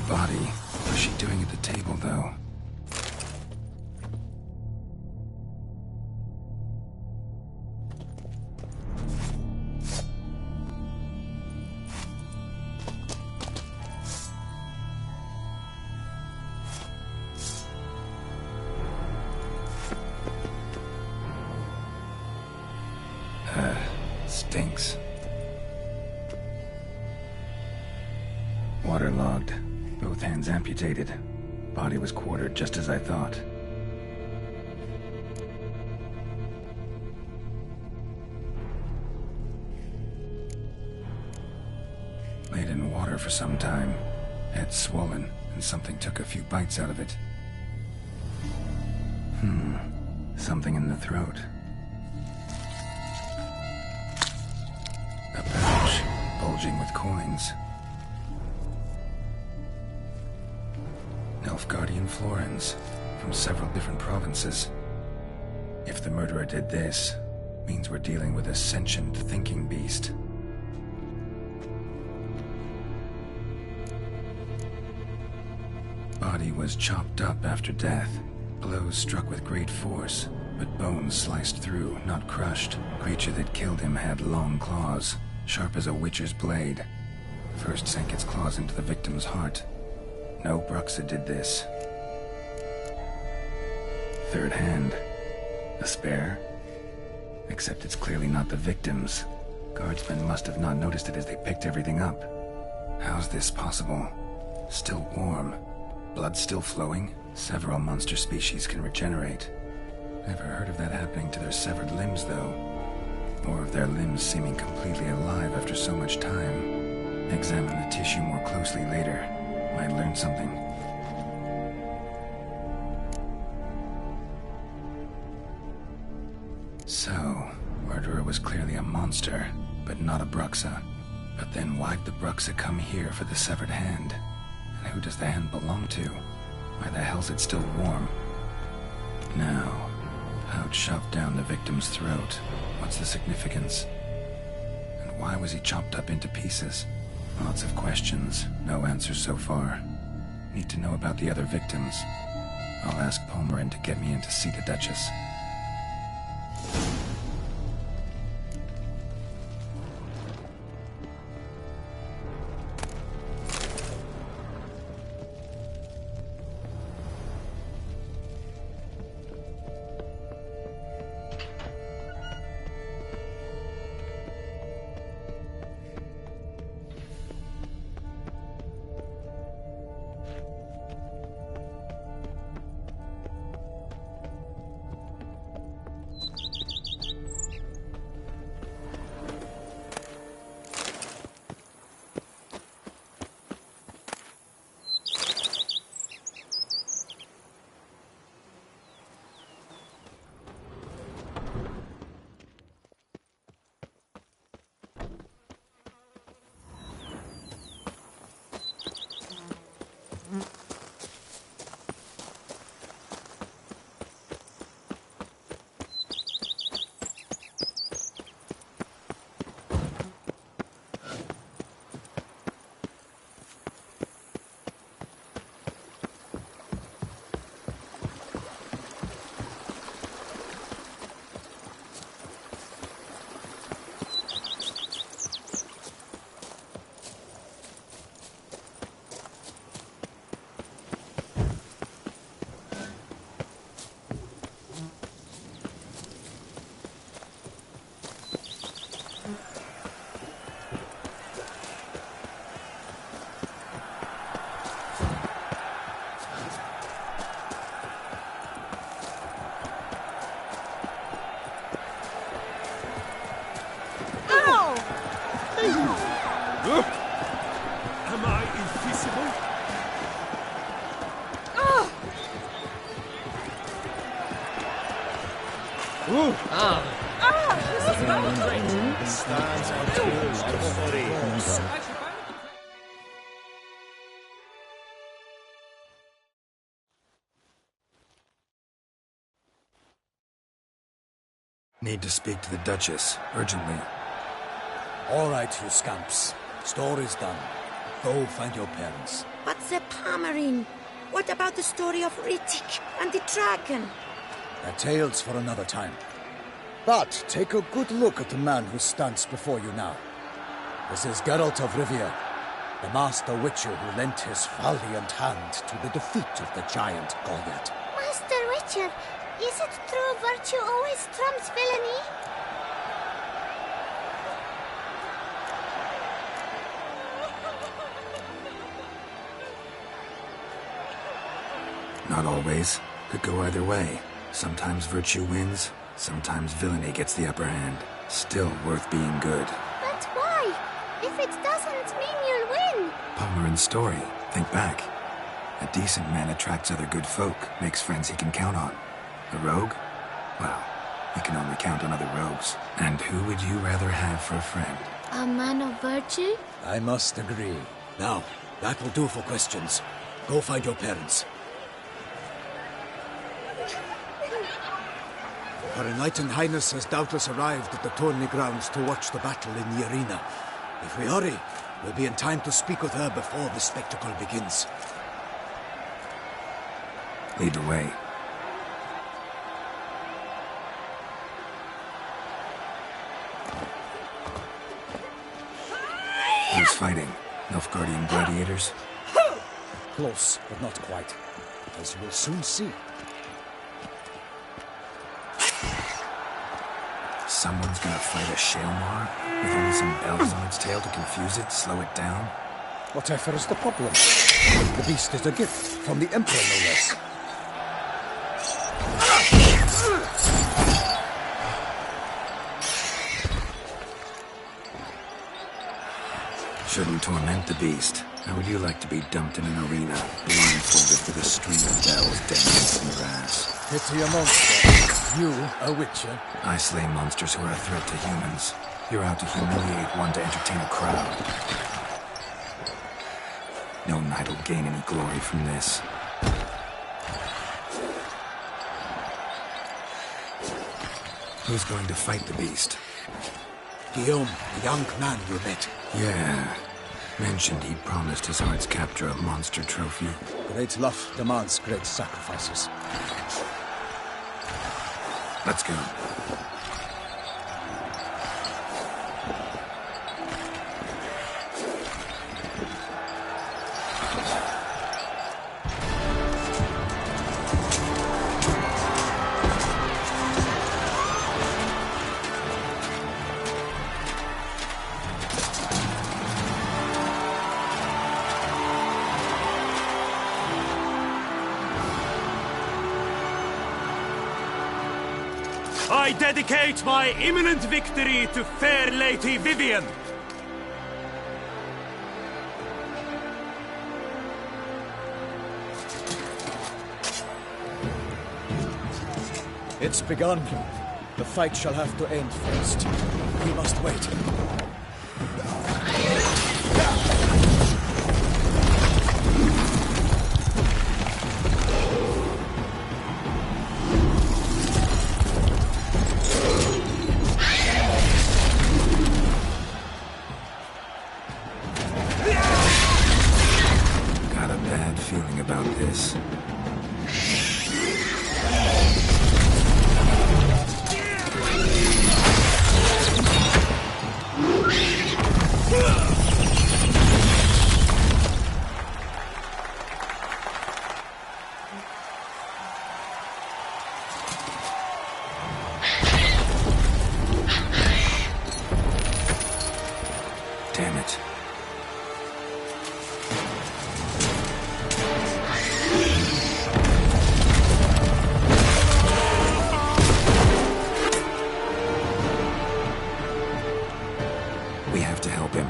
body. What's she doing at the table, though? Stinks. Waterlogged. Both hands amputated. Body was quartered just as I thought. Laid in water for some time. Head swollen, and something took a few bites out of it. Something in the throat. A pouch, bulging with coins. Nilfgaardian florins, from several different provinces. If the murderer did this, means we're dealing with a sentient thinking beast. Body was chopped up after death. Blows struck with great force, but bones sliced through, not crushed. Creature that killed him had long claws, sharp as a witcher's blade. First sank its claws into the victim's heart. No Bruxa did this. Third hand. A spare? Except it's clearly not the victim's. Guardsmen must have not noticed it as they picked everything up. How's this possible? Still warm. Blood still flowing? Several monster species can regenerate. Never heard of that happening to their severed limbs, though. Or of their limbs seeming completely alive after so much time. Examine the tissue more closely later. Might learn something. So, murderer was clearly a monster, but not a Bruxa. But then why'd the Bruxa come here for the severed hand? And who does the hand belong to? Why the hell's it still warm? Now, pouch shoved down the victim's throat. What's the significance? And why was he chopped up into pieces? Lots of questions, no answers so far. Need to know about the other victims. I'll ask Palmerin to get me in to see the Duchess. Am I invisible? This is not great. Stands out to Need to speak to the Duchess, urgently. All right, you scamps. Story's done. Go find your parents. But the Pomerine, what about the story of Rittik and the dragon? They're tales for another time. But take a good look at the man who stands before you now. This is Geralt of Rivia, the master witcher who lent his valiant hand to the defeat of the giant Goliath. Master Witcher, is it true virtue always trumps villainy? Not always. Could go either way. Sometimes virtue wins, sometimes villainy gets the upper hand. Still worth being good. But why? If it doesn't mean you'll win. Palmerin's story. Think back. A decent man attracts other good folk, makes friends he can count on. A rogue? Well, he can only count on other rogues. And who would you rather have for a friend? A man of virtue? I must agree. Now, that will do for questions. Go find your parents. Her Enlightened Highness has doubtless arrived at the tourney grounds to watch the battle in the arena. If we hurry, we'll be in time to speak with her before the spectacle begins. Lead the way. Who's fighting? Nilfgaardian gladiators? Close, but not quite. As you will soon see. Someone's gonna fight a Shaelmar with only some bells on its tail to confuse it, slow it down? Whatever is the problem? The beast is a gift from the Emperor, no less. Shouldn't torment the beast. How would you like to be dumped in an arena, blindfolded with a string of bells dangling from your ass? Pity a monster. You, a witcher. I slay monsters who are a threat to humans. You're out to humiliate one to entertain a crowd. No knight will gain any glory from this. Who's going to fight the beast? Guillaume, the young man you met. Yeah. Mentioned he'd promised his heart's captor a monster trophy. Great love demands great sacrifices. Let's go. I dedicate my imminent victory to fair Lady Vivian. It's begun. The fight shall have to end first. We must wait. Got a bad feeling about this. Damn it. We have to help him.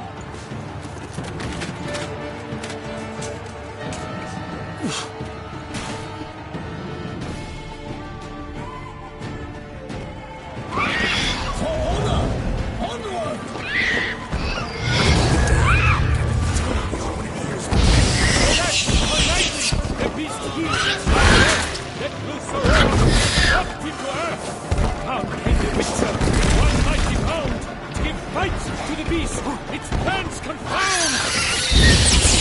To the beast, its plans confound!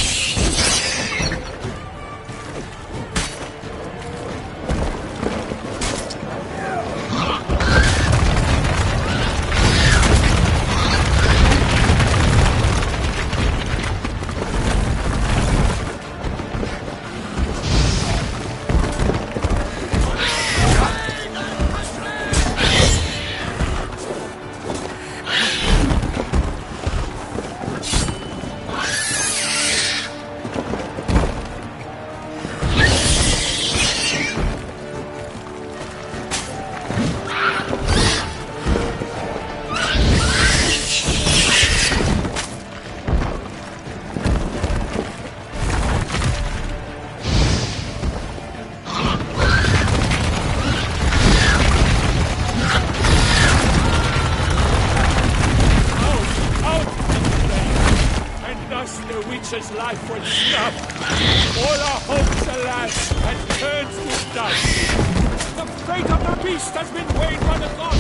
beast has been weighed by the gods!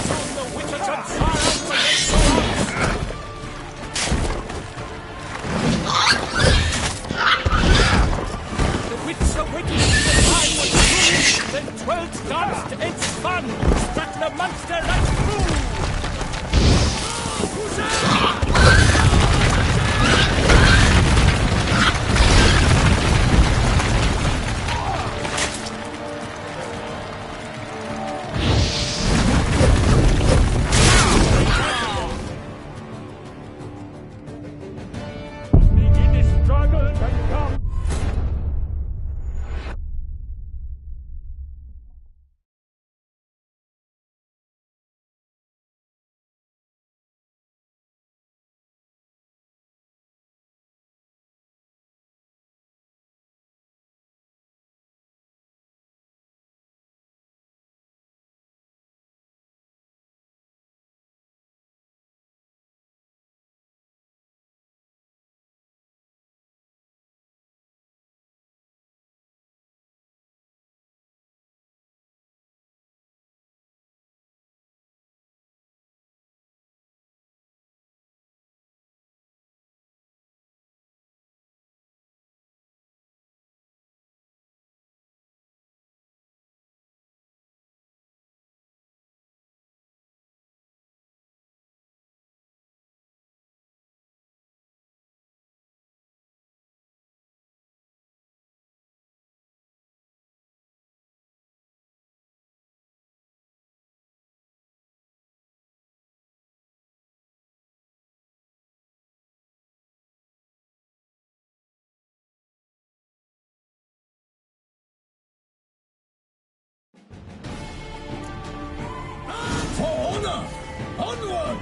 Soon the witches and sirens will make so The wits are waiting till the time was through, then 12 danced its fun, struck the monster right through! For honor! Onward!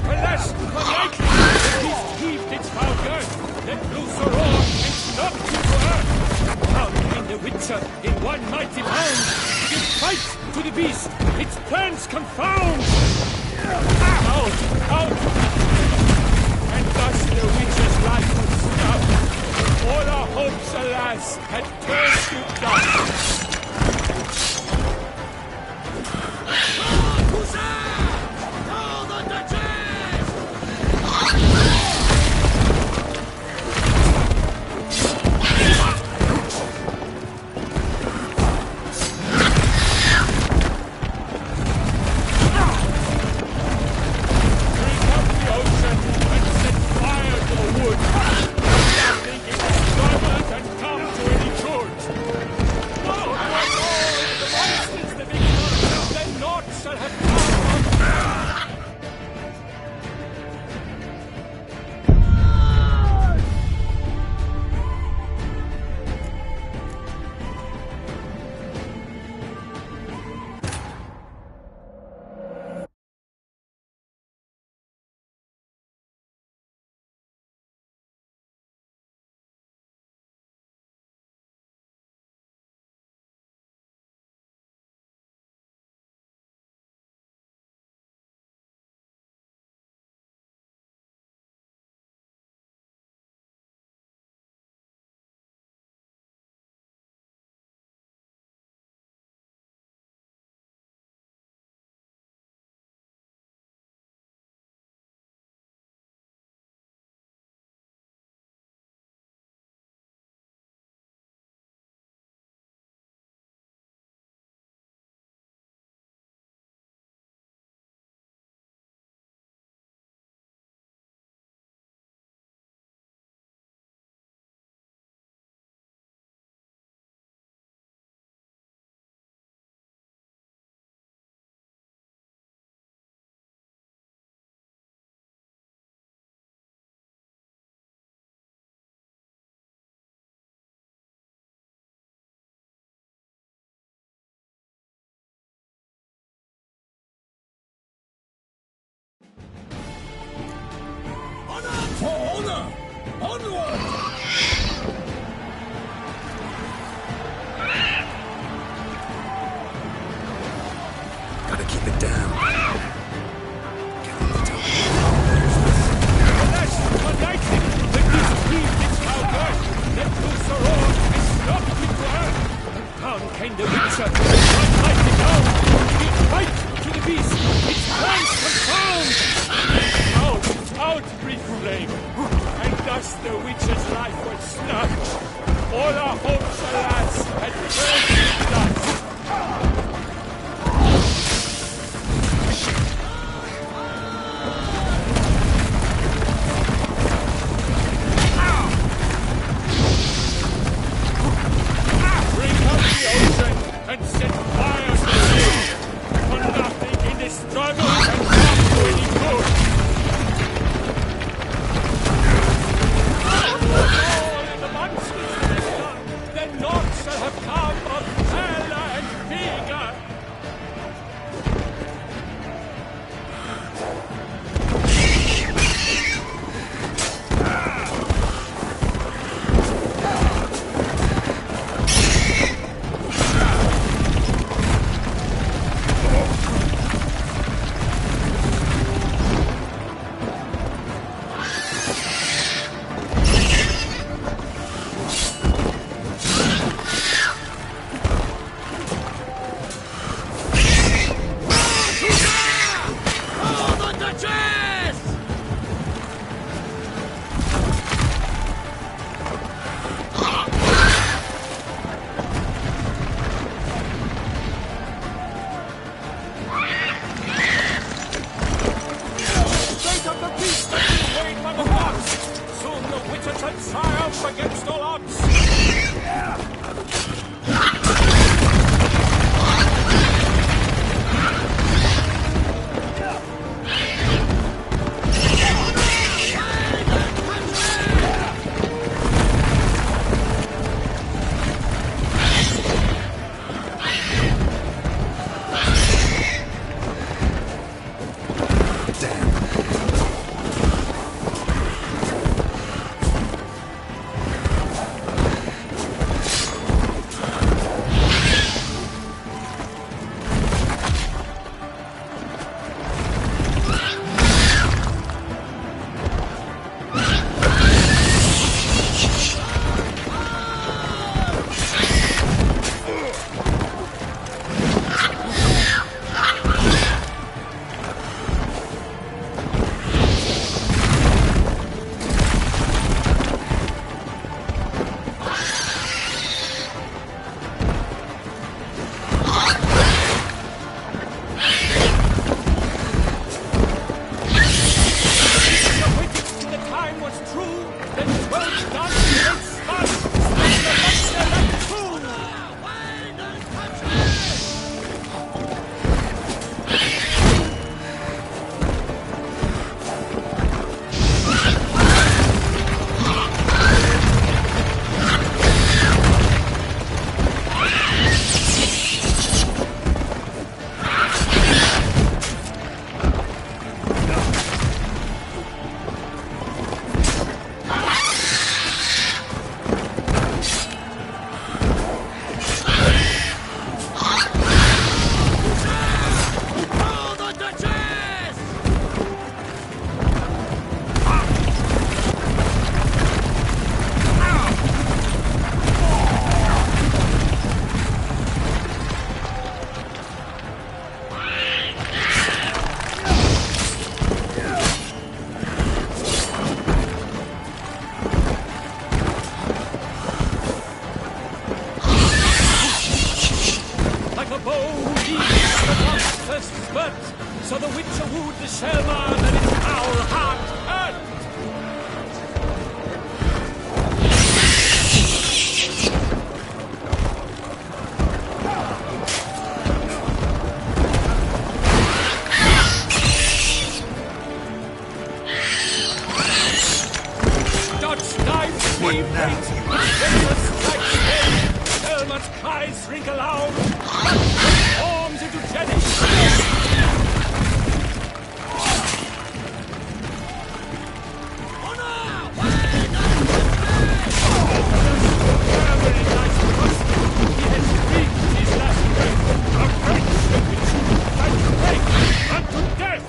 Alas, unlikely! The beast heaved its foul girth, let loose a roar, and stomped him to earth! Down came the Witcher in one mighty bound! Give fight to the beast, its plans confound! Out! Out! And thus the Witcher's life was snuffed! All our hopes, alas, had turned to dust! For honor! Onward! Gotta keep it down. Alas, unlikely! The beast Alas, the witch's life was snatched. All our hopes, alas, had burnt in dust. Bring up the ocean and set fire to it. For nothing in this struggle can come to any good. All in the monsters of this land, then naught shall have come of valor and vigor. Straight up the beast that we wait by the gods! Soon the witcher shall triumph against all odds! The time was true, then 12 guns and spuds, and the monster left true! Like a bow leaves the monster's spurt, so the witcher wooed the shellman and its foul heart hurt. Dodge knives, we wait, the strikes again, Selma's cries ring aloud, but transforms into jelly. Very nice custom. He has breathed his last breath. A friendship which you fight to break unto death.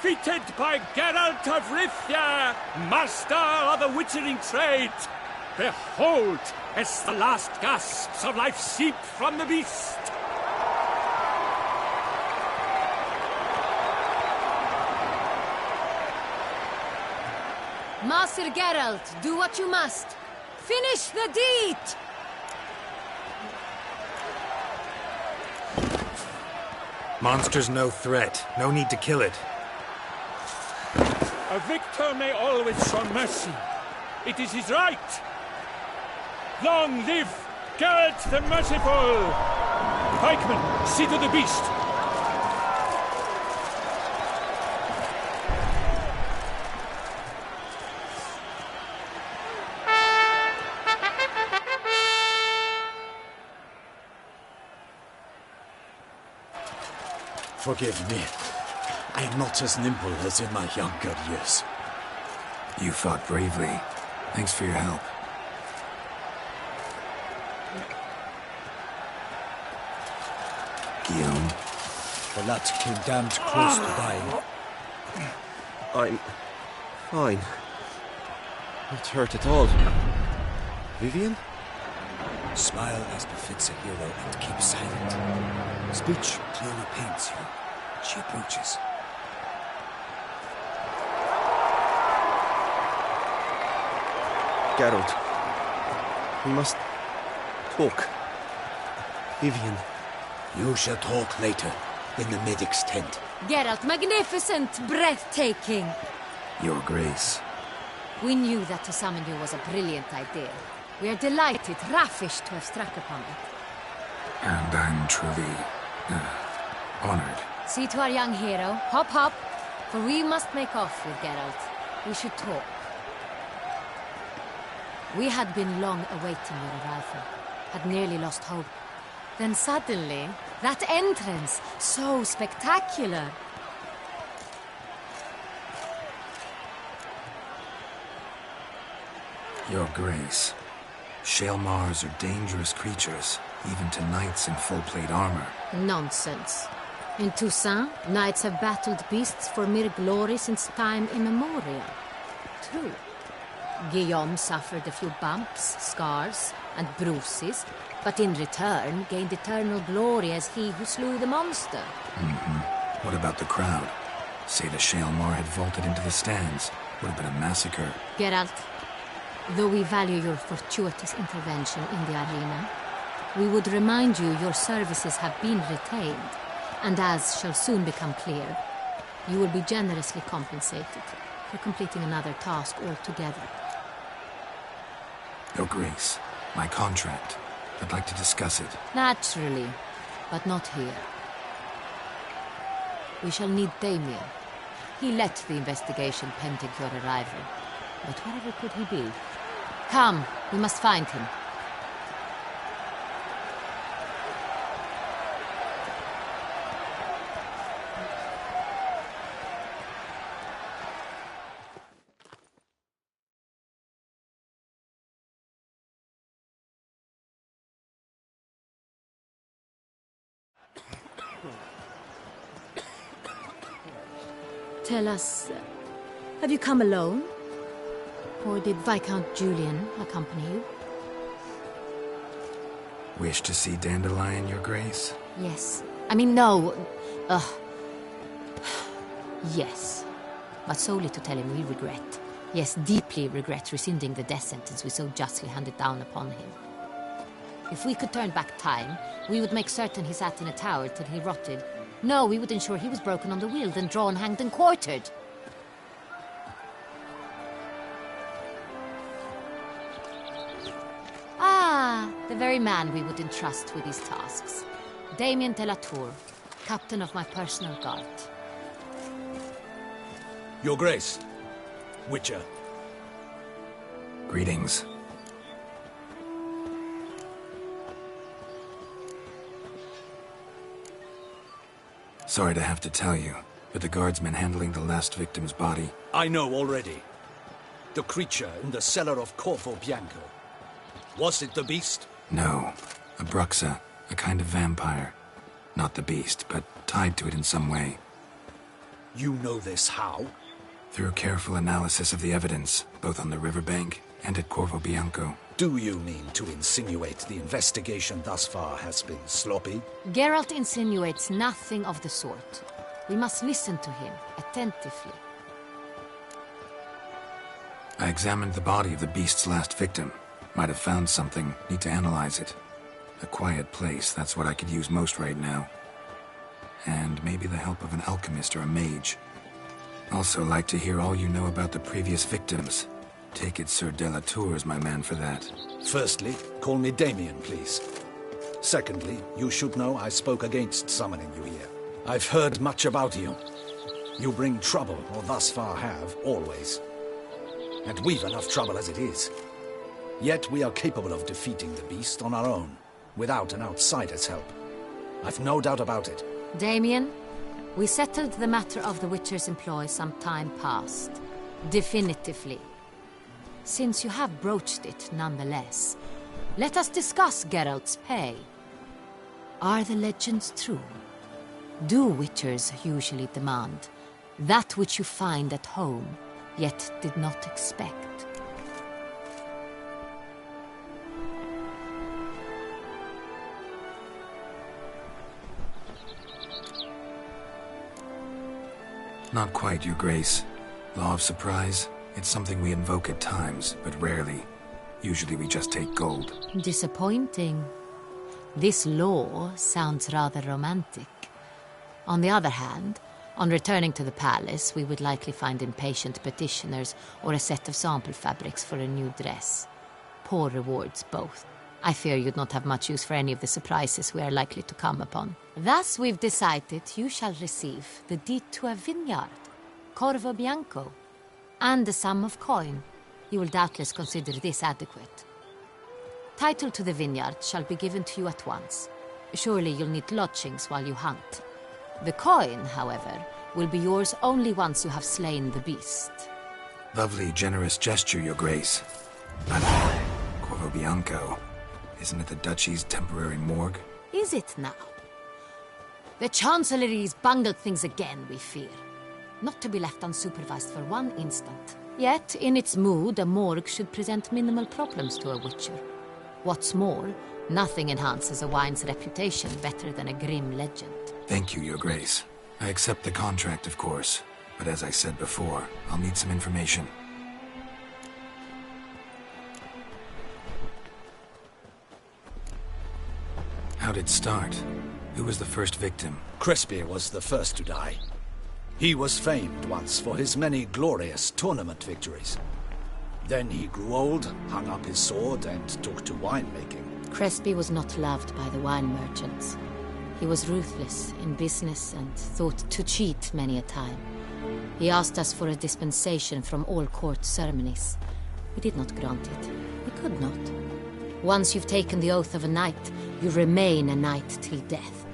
defeated by Geralt of Rivia, master of the witchering trade. Behold, as the last gasps of life seep from the beast. Master Geralt, do what you must. Finish the deed! Monster's no threat. No need to kill it. A victor may always show mercy. It is his right. Long live Geralt the Merciful! Pikemen, see to the beast. Forgive me. I am not as nimble as in my younger years. You fought bravely. Thanks for your help. Guillaume? The lad came damned close to dying. I'm fine. Not hurt at all. Vivian? Smile as befits a hero and keep silent. Speech clearly pains you. She approaches. Geralt. We must talk. Vivian. You shall talk later, in the medic's tent. Geralt, magnificent, breathtaking. Your Grace. We knew that to summon you was a brilliant idea. We are delighted, ravished to have struck upon it. And I'm truly honored. See to our young hero. Hop, hop. For we must make off with Geralt. We should talk. We had been long awaiting your arrival. Had nearly lost hope. Then suddenly, that entrance, so spectacular. Your Grace. Shaelmars are dangerous creatures, even to knights in full-plate armor. Nonsense. In Toussaint, knights have battled beasts for mere glory since time immemorial. True. Guillaume suffered a few bumps, scars, and bruises, but in return gained eternal glory as he who slew the monster. What about the crowd? Say the Shaelmar had vaulted into the stands. Would have been a massacre. Geralt, though we value your fortuitous intervention in the arena, we would remind you your services have been retained, and as shall soon become clear, you will be generously compensated for completing another task altogether. Your Grace, my contract. I'd like to discuss it. Naturally, but not here. We shall need Damien. He led the investigation pending your arrival. But wherever could he be? Come, we must find him. Tell us, have you come alone? Or did Viscount Julian accompany you? Wish to see Dandelion, Your Grace? Yes. I mean, no. Yes. But solely to tell him we regret. Yes, deeply regret rescinding the death sentence we so justly handed down upon him. If we could turn back time, we would make certain he sat in a tower till he rotted. No, we would ensure he was broken on the wheel, then drawn, hanged, and quartered. Ah, the very man we would entrust with these tasks. Damien de la Tour, captain of my personal guard. Your Grace, Witcher. Greetings. Sorry to have to tell you, but the guardsmen handling the last victim's body... I know already. The creature in the cellar of Corvo Bianco. Was it the beast? No. A Bruxa, a kind of vampire. Not the beast, but tied to it in some way. You know this how? Through careful analysis of the evidence, both on the riverbank and at Corvo Bianco. Do you mean to insinuate the investigation thus far has been sloppy? Geralt insinuates nothing of the sort. We must listen to him attentively. I examined the body of the beast's last victim. Might have found something. Need to analyze it. A quiet place, that's what I could use most right now. And maybe the help of an alchemist or a mage. Also like to hear all you know about the previous victims. Take it Sir Delatour is my man for that. Firstly, call me Damien, please. Secondly, you should know I spoke against summoning you here. I've heard much about you. You bring trouble, or thus far have, always. And we've enough trouble as it is. Yet we are capable of defeating the beast on our own, without an outsider's help. I've no doubt about it. Damien, we settled the matter of the Witcher's employ some time past. Definitively. Since you have broached it nonetheless, let us discuss Geralt's pay. Are the legends true? Do Witchers usually demand that which you find at home, yet did not expect? Not quite, Your Grace. Law of surprise, it's something we invoke at times, but rarely. Usually we just take gold. Disappointing. This law sounds rather romantic. On the other hand, on returning to the palace, we would likely find impatient petitioners or a set of sample fabrics for a new dress. Poor rewards, both. I fear you'd not have much use for any of the surprises we are likely to come upon. Thus, we've decided you shall receive the deed to a vineyard, Corvo Bianco, and a sum of coin. You will doubtless consider this adequate. Title to the vineyard shall be given to you at once. Surely you'll need lodgings while you hunt. The coin, however, will be yours only once you have slain the beast. Lovely, generous gesture, Your Grace. But Corvo Bianco, isn't it the Duchy's temporary morgue? Is it now? The Chancellery's bungled things again, we fear. Not to be left unsupervised for one instant. Yet, in its mood, a morgue should present minimal problems to a Witcher. What's more, nothing enhances a wine's reputation better than a grim legend. Thank you, Your Grace. I accept the contract, of course. But as I said before, I'll need some information. How'd it start? Who was the first victim? Crespi was the first to die. He was famed once for his many glorious tournament victories. Then he grew old, hung up his sword, and took to winemaking. Crespi was not loved by the wine merchants. He was ruthless in business and thought to cheat many a time. He asked us for a dispensation from all court ceremonies. We did not grant it. We could not. Once you've taken the oath of a knight, you remain a knight till death.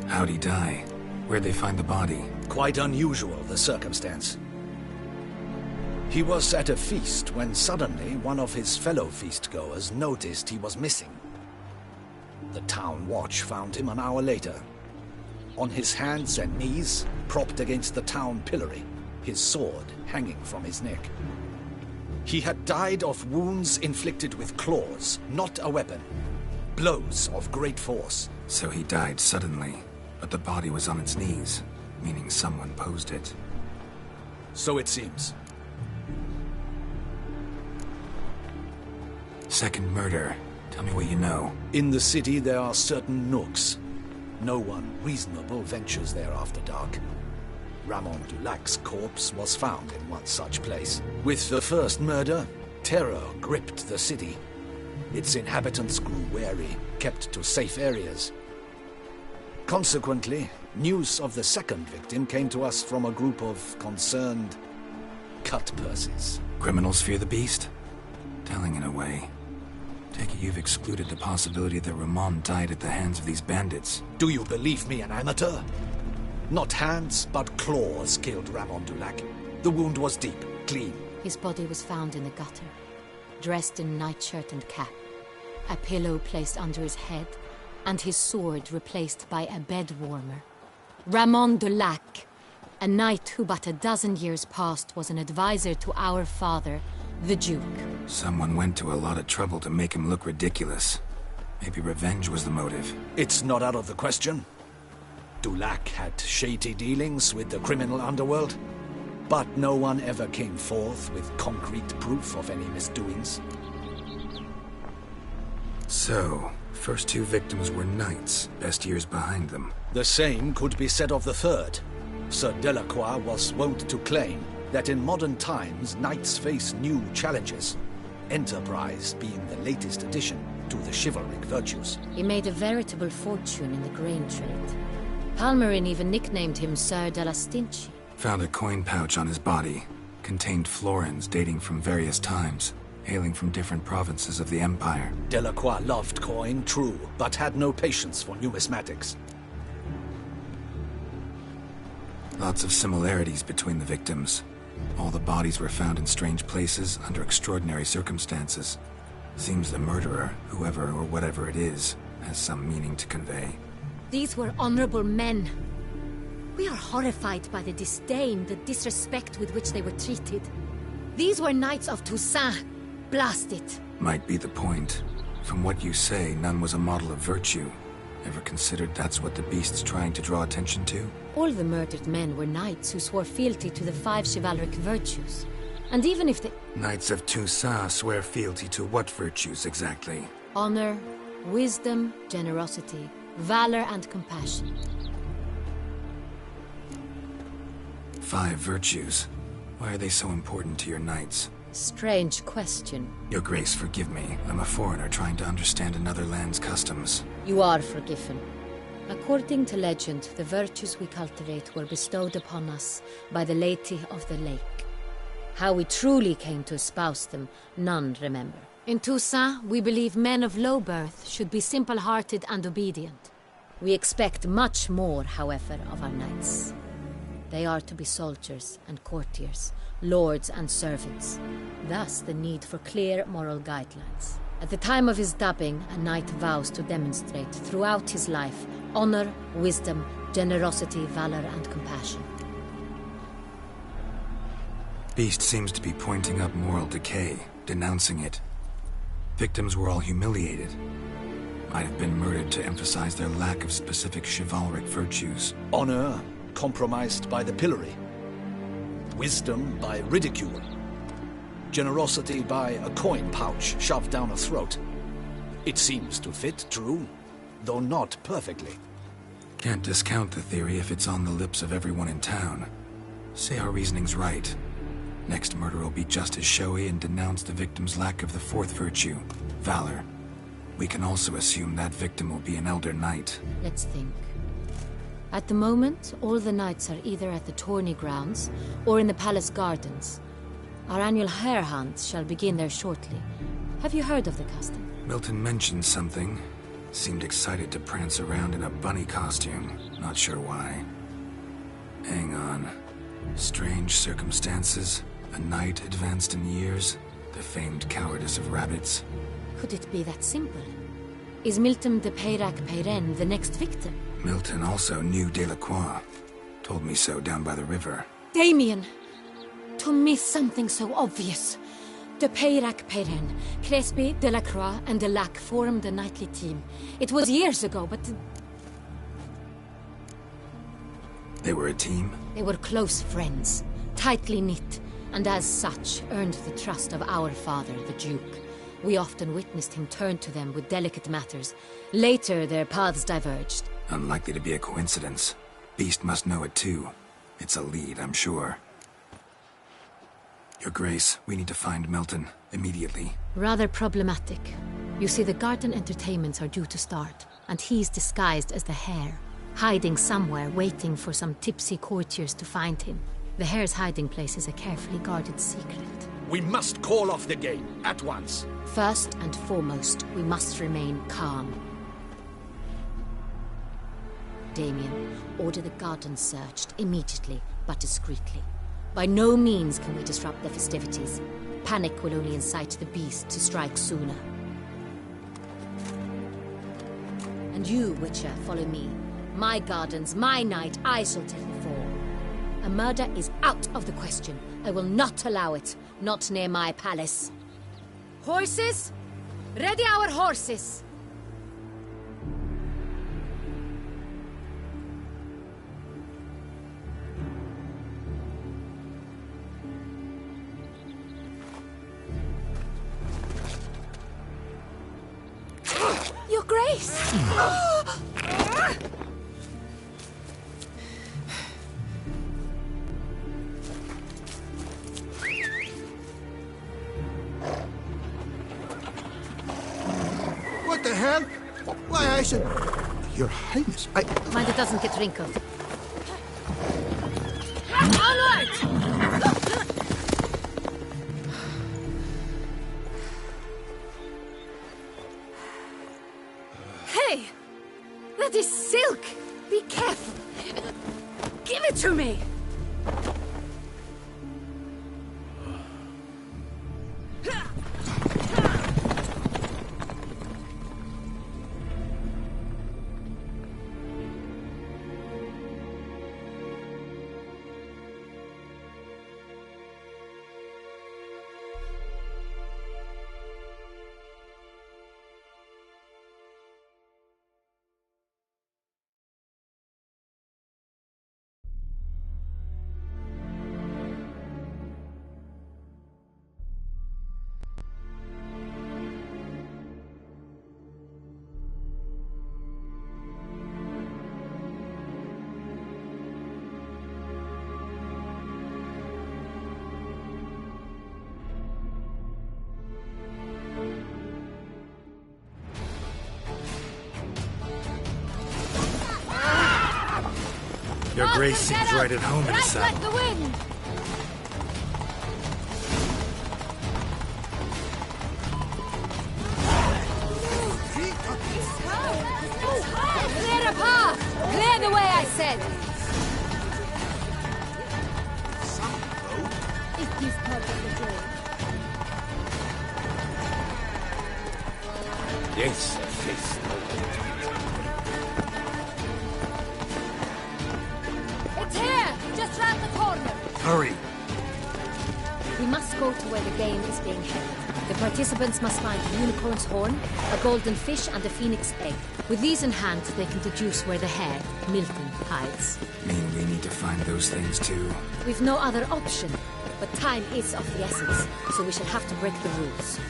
How'd he die? Where'd they find the body? Quite unusual, the circumstance. He was at a feast when suddenly one of his fellow feastgoers noticed he was missing. The town watch found him an hour later. On his hands and knees, propped against the town pillory, his sword hanging from his neck. He had died of wounds inflicted with claws, not a weapon. Blows of great force. So he died suddenly, but the body was on its knees, meaning someone posed it. So it seems. Second murder. Tell me what you know. In the city there are certain nooks. No one reasonable ventures there after dark. Ramon Dulac's corpse was found in one such place. With the first murder, terror gripped the city. Its inhabitants grew wary, kept to safe areas. Consequently, news of the second victim came to us from a group of concerned cut-purses. Criminals fear the beast? Telling in a way. Take it you've excluded the possibility that Ramon died at the hands of these bandits. Do you believe me an amateur? Not hands, but claws killed Ramon Dulac. The wound was deep, clean. His body was found in the gutter, dressed in nightshirt and cap, a pillow placed under his head, and his sword replaced by a bed warmer. Ramon Dulac, A knight who but a dozen years past was an advisor to our father, the Duke. Someone went to a lot of trouble to make him look ridiculous. Maybe revenge was the motive. It's not out of the question. Dulac had shady dealings with the criminal underworld, but no one ever came forth with concrete proof of any misdoings. So, first two victims were knights, best years behind them. The same could be said of the third. Sir Delacroix was wont to claim that in modern times knights face new challenges, enterprise being the latest addition to the chivalric virtues. He made a veritable fortune in the grain trade. Palmerin even nicknamed him Sir de la Stinchi. Found a coin pouch on his body. Contained florins dating from various times, hailing from different provinces of the Empire. Delacroix loved coin, true, but had no patience for numismatics. Lots of similarities between the victims. All the bodies were found in strange places under extraordinary circumstances. Seems the murderer, whoever or whatever it is, has some meaning to convey. These were honorable men. We are horrified by the disdain, the disrespect with which they were treated. These were knights of Toussaint. Blast it. Might be the point. From what you say, none was a model of virtue. Ever considered that's what the beast's trying to draw attention to? All the murdered men were knights who swore fealty to the 5 chivalric virtues. And even if the Knights of Toussaint swear fealty to what virtues exactly? honor, wisdom, generosity, valor, and compassion. 5 virtues. Why are they so important to your knights? Strange question. Your Grace, forgive me. I'm a foreigner trying to understand another land's customs. You are forgiven. According to legend, the virtues we cultivate were bestowed upon us by the Lady of the Lake. How we truly came to espouse them, none remember. In Toussaint, we believe men of low birth should be simple-hearted and obedient. We expect much more, however, of our knights. They are to be soldiers and courtiers, lords and servants. Thus the need for clear moral guidelines. At the time of his dubbing, a knight vows to demonstrate throughout his life honor, wisdom, generosity, valor, and compassion. Beast seems to be pointing up moral decay, denouncing it. Victims were all humiliated. Might have been murdered to emphasize their lack of specific chivalric virtues. Honor compromised by the pillory. Wisdom by ridicule. Generosity by a coin pouch shoved down a throat. It seems to fit, true, though not perfectly. Can't discount the theory if it's on the lips of everyone in town. Say our reasoning's right. Next murder will be just as showy and denounce the victim's lack of the 4th virtue, valor. We can also assume that victim will be an elder knight. Let's think. At the moment, all the knights are either at the tourney grounds or in the palace gardens. Our annual hare hunt shall begin there shortly. Have you heard of the custom? Milton mentioned something. Seemed excited to prance around in a bunny costume. Not sure why. Hang on. Strange circumstances. A knight advanced in years. The famed cowardice of rabbits. Could it be that simple? Is Milton de Peyrac-Peyren the next victim? Milton also knew Delacroix. Told me so down by the river. Damien! To miss something so obvious. De Peyrac-Peyren, Crespi, Delacroix, and Delac formed a knightly team. It was years ago, but They were a team? they were close friends, tightly knit, and as such earned the trust of our father, the Duke. We often witnessed him turn to them with delicate matters. Later, their paths diverged. Unlikely to be a coincidence. Beast must know it too. It's a lead, I'm sure. Your Grace, we need to find Milton. Immediately. Rather problematic. You see, the garden entertainments are due to start, and he's disguised as the hare, hiding somewhere, waiting for some tipsy courtiers to find him. The hare's hiding place is a carefully guarded secret. We must call off the game, at once. First and foremost, we must remain calm. Damien, order the garden searched immediately, but discreetly. By no means can we disrupt the festivities. Panic will only incite the beast to strike sooner. And you, Witcher, follow me. My gardens, my night, I shall take the fall. A murder is out of the question. I will not allow it. Not near my palace. Horses? Ready our horses! Your Grace! What the hell? Why, I said... Your Highness, I... Mind it doesn't get wrinkled. Onward! Hey! That is silk! Be careful! Give it to me! Your Grace seems right at home in the saddle. Like the wind! Clear a path! Clear the way, I said! It is part of the joy. Yes, face. It's here! Just round the corner! Hurry! We must go to where the game is being held. The participants must find a unicorn's horn, a golden fish, and a phoenix egg. With these in hand, they can deduce where the hare, Milton, hides. Mean we need to find those things too? We've no other option. But time is of the essence, so we shall have to break the rules.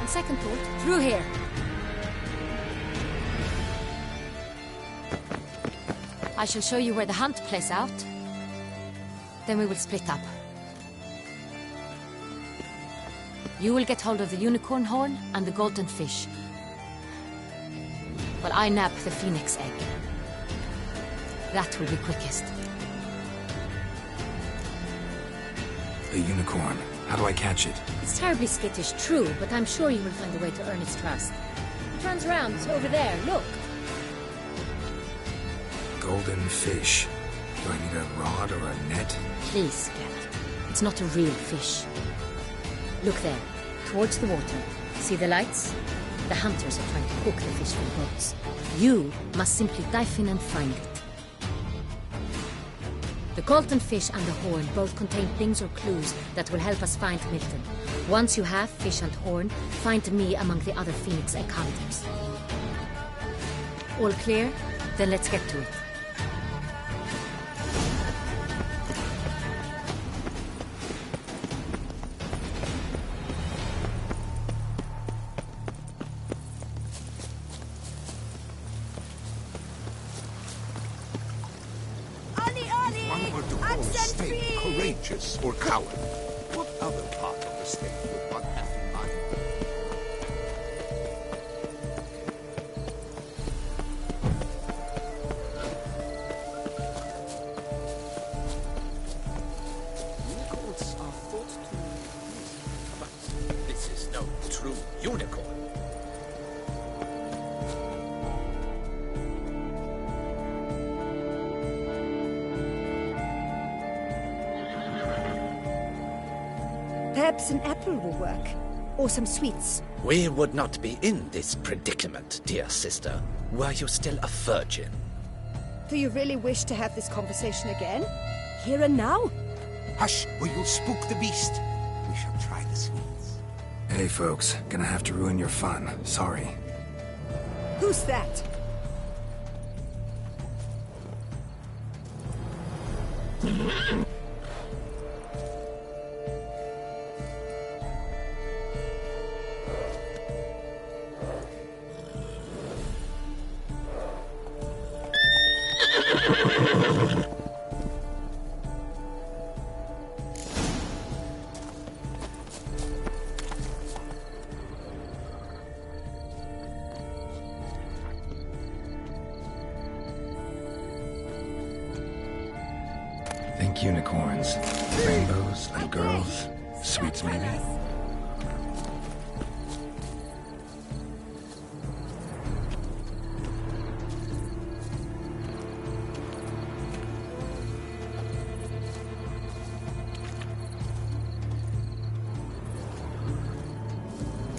On second thought, through here. I shall show you where the hunt plays out. Then we will split up. You will get hold of the unicorn horn and the golden fish. While I nab the phoenix egg. That will be quickest. The unicorn. How do I catch it? It's terribly skittish, true, but I'm sure you will find a way to earn its trust. It runs around, over there, look. Golden fish. Do I need a rod or a net? Please, Geralt. It's not a real fish. Look there, towards the water. See the lights? The hunters are trying to hook the fish from boats. You must simply dive in and find it. The golden fish and the horn both contain things or clues that will help us find Milton. Once you have fish and horn, find me among the other phoenix egg hunters. All clear? Then let's get to it. Courageous or coward? What other part of the state would one have in mind? Unicorns are thought to... But this is no true unicorn. Perhaps an apple will work. Or some sweets. We would not be in this predicament, dear sister, were you still a virgin. Do you really wish to have this conversation again? Here and now? Hush, or you'll spook the beast. We shall try the sweets. Hey, folks. Gonna have to ruin your fun. Sorry. Who's that? Think unicorns, rainbows, and girls. Sweets, maybe?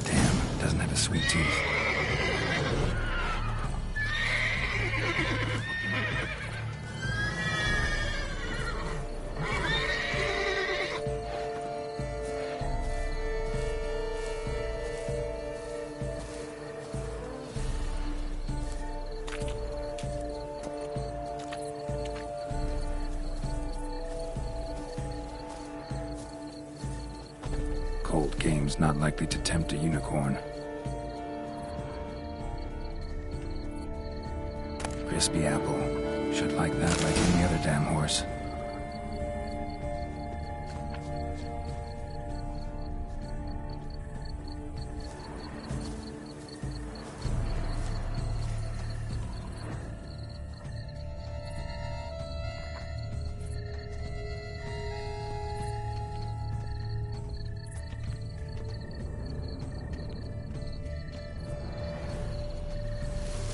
Damn, doesn't have a sweet tooth. Cold game's not likely to tempt a unicorn. Crispy apple. Should like that like any other damn horse.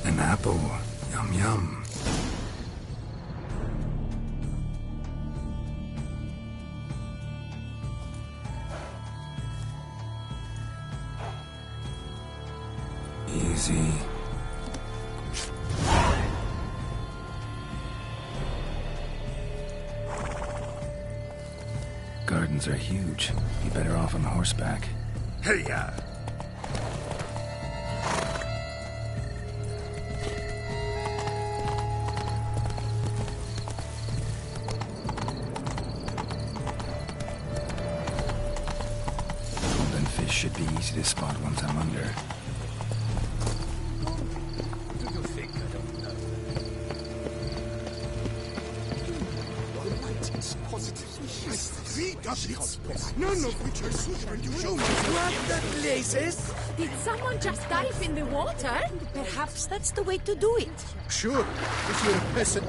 An apple. Yum yum. Easy. Gardens are huge. Be better off on horseback. Hey-ya! Golden fish should be easy to spot once I'm under. Do you think I don't know? Your light is positively useless. 3 doublets, none of which are suitable to show me. What the blazes? Did someone just dive in the water? Perhaps that's the way to do it. Sure, if you're a peasant.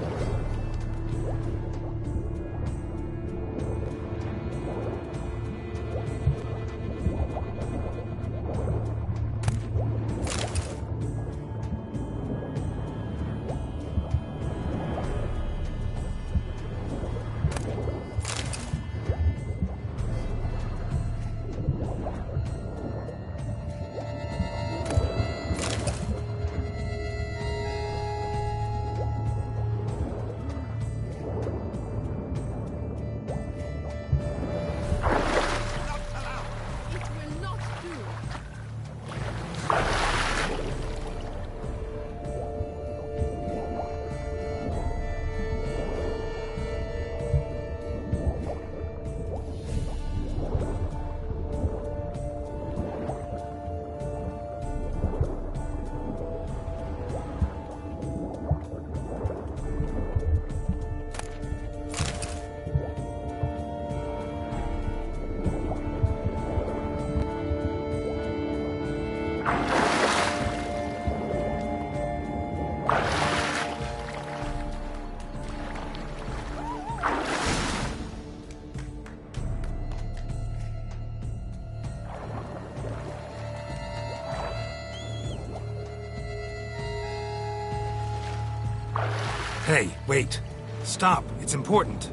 Hey, wait. Stop. It's important.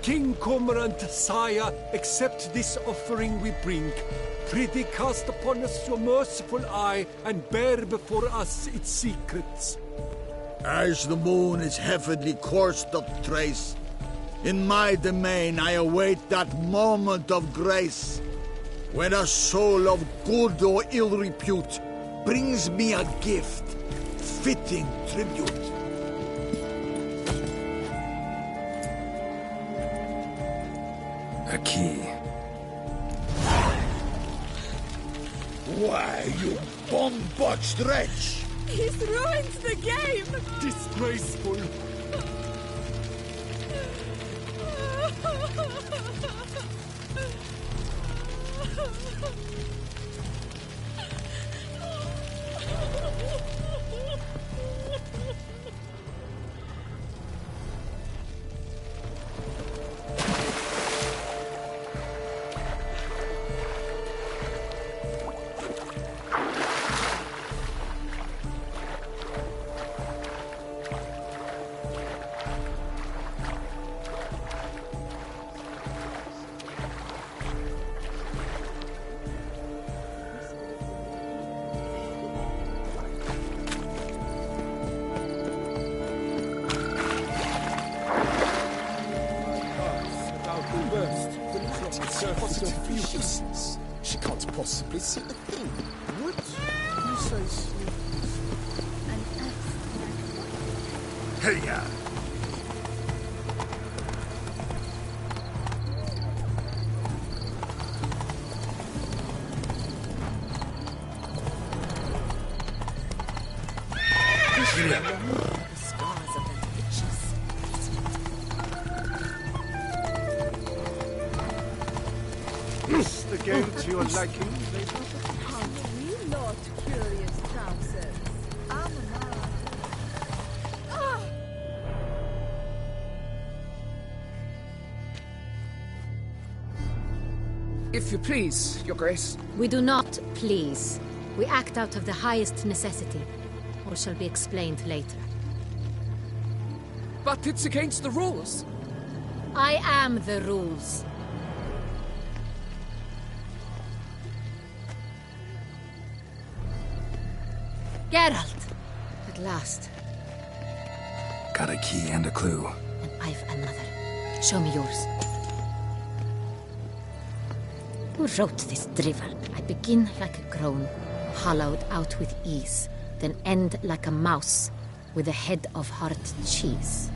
King Cormorant, sire, accept this offering we bring. Prithee cast upon us your merciful eye, and bear before us its secrets. As the moon is heavenly coursed of trace, in my domain I await that moment of grace, when a soul of good or ill repute brings me a gift, fitting tribute. A key. Why, you bomb-botched wretch! He's ruined the game! Disgraceful! She can't possibly see the thing. What? Precisely. Hey-ya! The scars of that witches. Is the game to your liking? Aren't we not curious trousers? If you please, Your Grace. We do not please. We act out of the highest necessity, or shall be explained later. But it's against the rules. I am the rules. Geralt! At last. Got a key and a clue. And I've another. Show me yours. Who wrote this drivel? I begin like a groan, hollowed out with ease, then end like a mouse, with a head of hard cheese.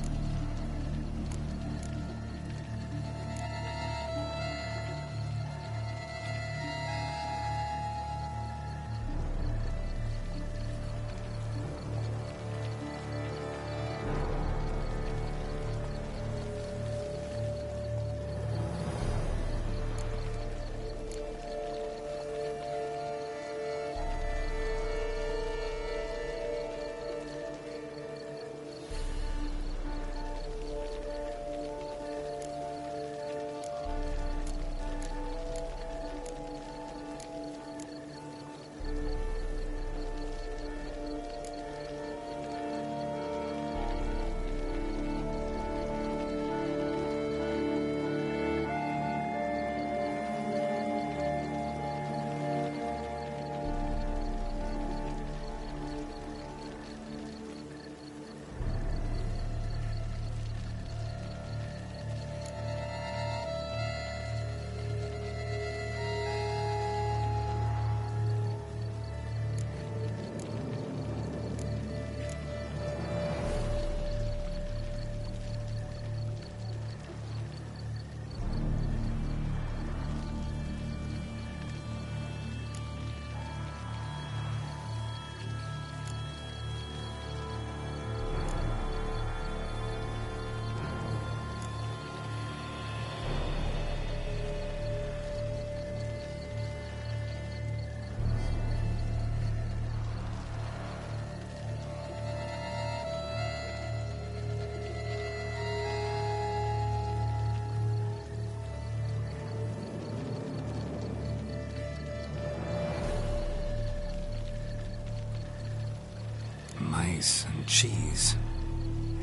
Mice and cheese.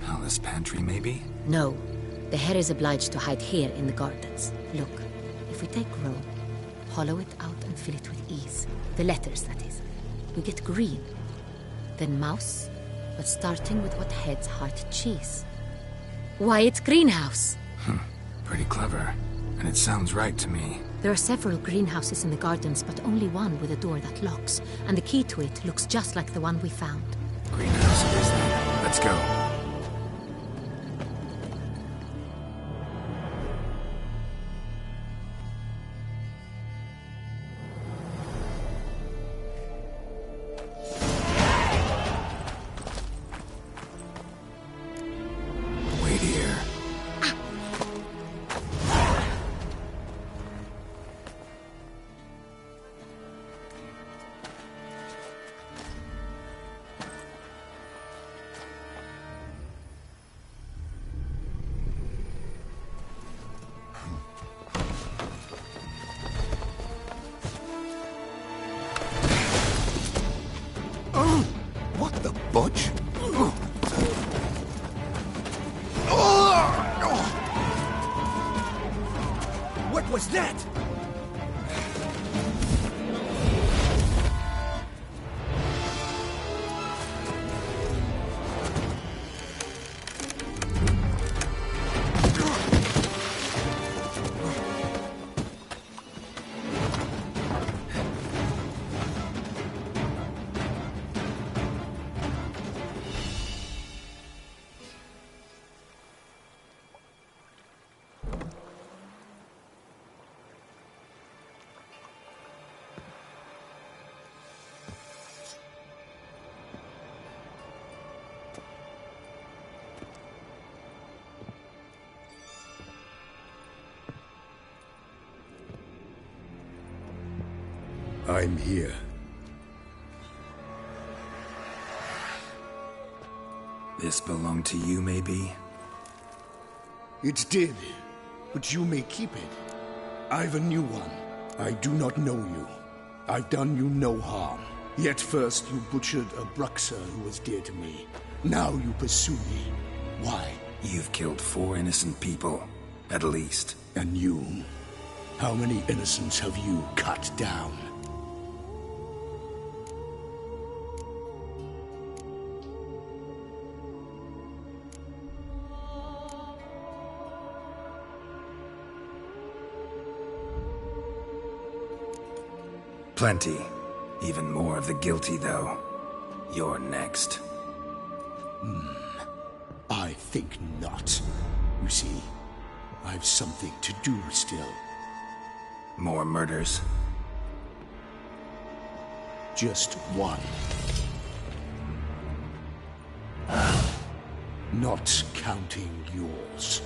Palace pantry, maybe? No. The hare is obliged to hide here in the gardens. Look, if we take roe, hollow it out and fill it with ease. The letters, that is. We get green. Then mouse, but starting with what heads heart cheese. Why, it's greenhouse. Pretty clever. And it sounds right to me. There are several greenhouses in the gardens, but only one with a door that locks. And the key to it looks just like the one we found. Greenhouse it is then. Let's go. Butch? What was that? I'm here. This belonged to you, maybe? It did, but you may keep it. I've a new one. I do not know you. I've done you no harm. Yet first you butchered a Bruxer who was dear to me. Now you pursue me. Why? You've killed 4 innocent people, at least. And you? How many innocents have you cut down? Plenty. Even more of the guilty, though. You're next. I think not. You see, I've something to do still. More murders? Just one. Not counting yours.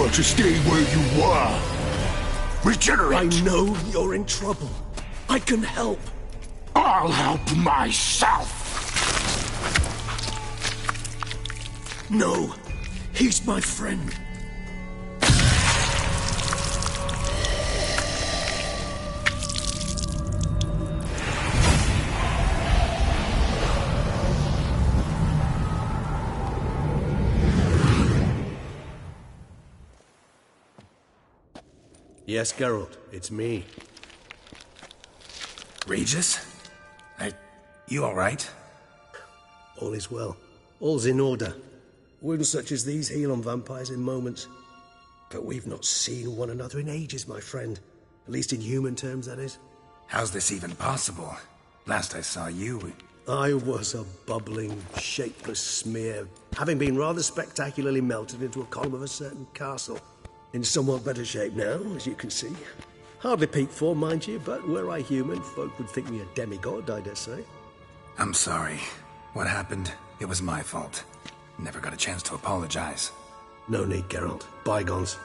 prefer to stay where you were. Regenerate! I know you're in trouble. I can help. I'll help myself! No, he's my friend. Yes, Geralt, it's me. Regis? You all right? All is well. All's in order. Wounds such as these heal on vampires in moments. But we've not seen one another in ages, my friend. At least in human terms, that is. How's this even possible? Last I saw you... I was a bubbling, shapeless smear, having been rather spectacularly melted into a column of a certain castle. In somewhat better shape now, as you can see. Hardly peak form, mind you, but were I human, folk would think me a demigod, I dare say. I'm sorry. What happened? It was my fault. Never got a chance to apologize. No need, Geralt. Bygones.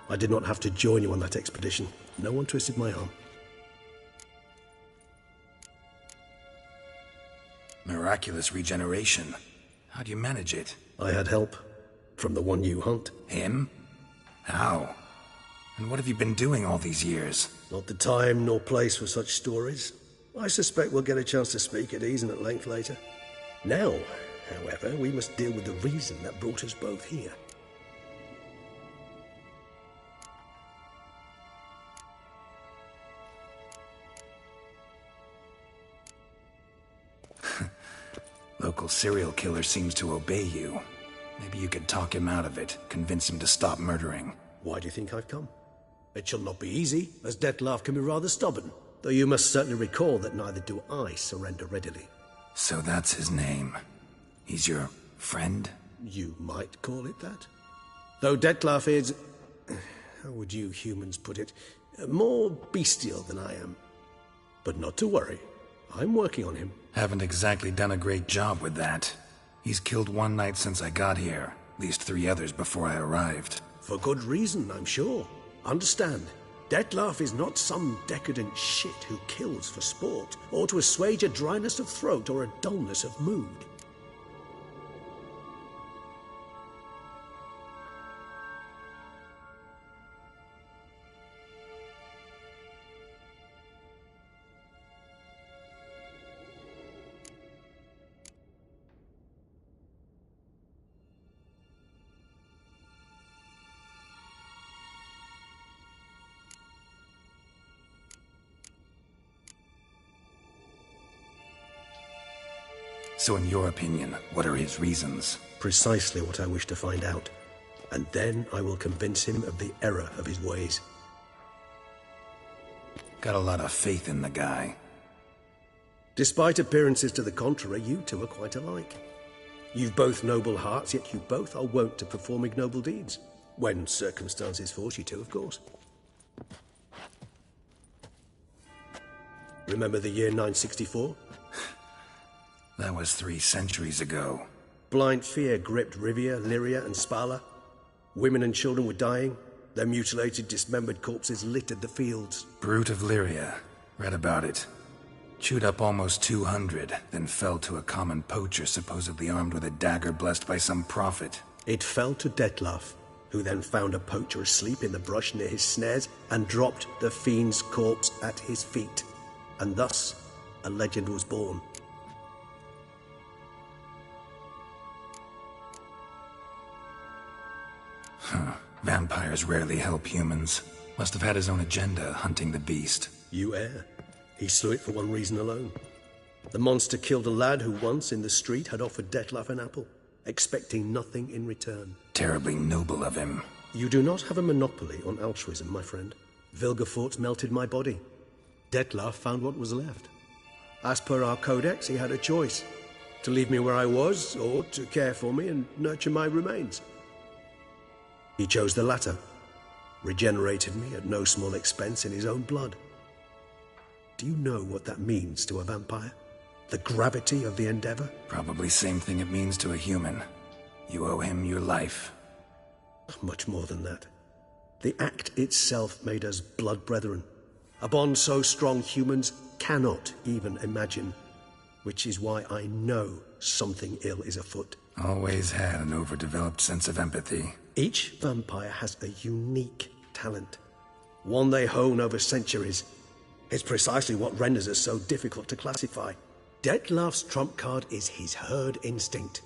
I did not have to join you on that expedition. No one twisted my arm. Miraculous regeneration. How'd you manage it? I had help. From the one you hunt. Him? How? And what have you been doing all these years? Not the time nor place for such stories. I suspect we'll get a chance to speak at ease and at length later. Now, however, we must deal with the reason that brought us both here. Local serial killer seems to obey you. Maybe you could talk him out of it, convince him to stop murdering. Why do you think I've come? It shall not be easy, as Dettlaff can be rather stubborn. Though you must certainly recall that neither do I surrender readily. So that's his name. He's your friend? You might call it that. Though Dettlaff is... how would you humans put it? More bestial than I am. But not to worry. I'm working on him. Haven't exactly done a great job with that. He's killed one knight since I got here. At least 3 others before I arrived. For good reason, I'm sure. Understand, Dettlaff is not some decadent shit who kills for sport, or to assuage a dryness of throat or a dullness of mood. So in your opinion, what are his reasons? Precisely what I wish to find out. And then I will convince him of the error of his ways. Got a lot of faith in the guy. Despite appearances to the contrary, you two are quite alike. You've both noble hearts, yet you both are wont to perform ignoble deeds. When circumstances force you to, of course. Remember the year 964? That was 3 centuries ago. Blind fear gripped Rivia, Lyria, and Spala. Women and children were dying. Their mutilated, dismembered corpses littered the fields. Brute of Lyria. Read about it. Chewed up almost 200, then fell to a common poacher supposedly armed with a dagger blessed by some prophet. It fell to Dettlaff, who then found a poacher asleep in the brush near his snares and dropped the fiend's corpse at his feet. And thus, a legend was born. Vampires rarely help humans. Must have had his own agenda, hunting the beast. You err. He slew it for one reason alone. The monster killed a lad who once, in the street, had offered Dettlaff an apple, expecting nothing in return. Terribly noble of him. You do not have a monopoly on altruism, my friend. Vilgefortz melted my body. Dettlaff found what was left. As per our codex, he had a choice. To leave me where I was, or to care for me and nurture my remains. He chose the latter, regenerated me at no small expense in his own blood. Do you know what that means to a vampire? The gravity of the endeavor? Probably same thing it means to a human. You owe him your life. Much more than that. The act itself made us blood brethren. A bond so strong humans cannot even imagine. Which is why I know something ill is afoot. Always had an overdeveloped sense of empathy. Each vampire has a unique talent. One they hone over centuries. It's precisely what renders us so difficult to classify. Dettlaff's trump card is his herd instinct.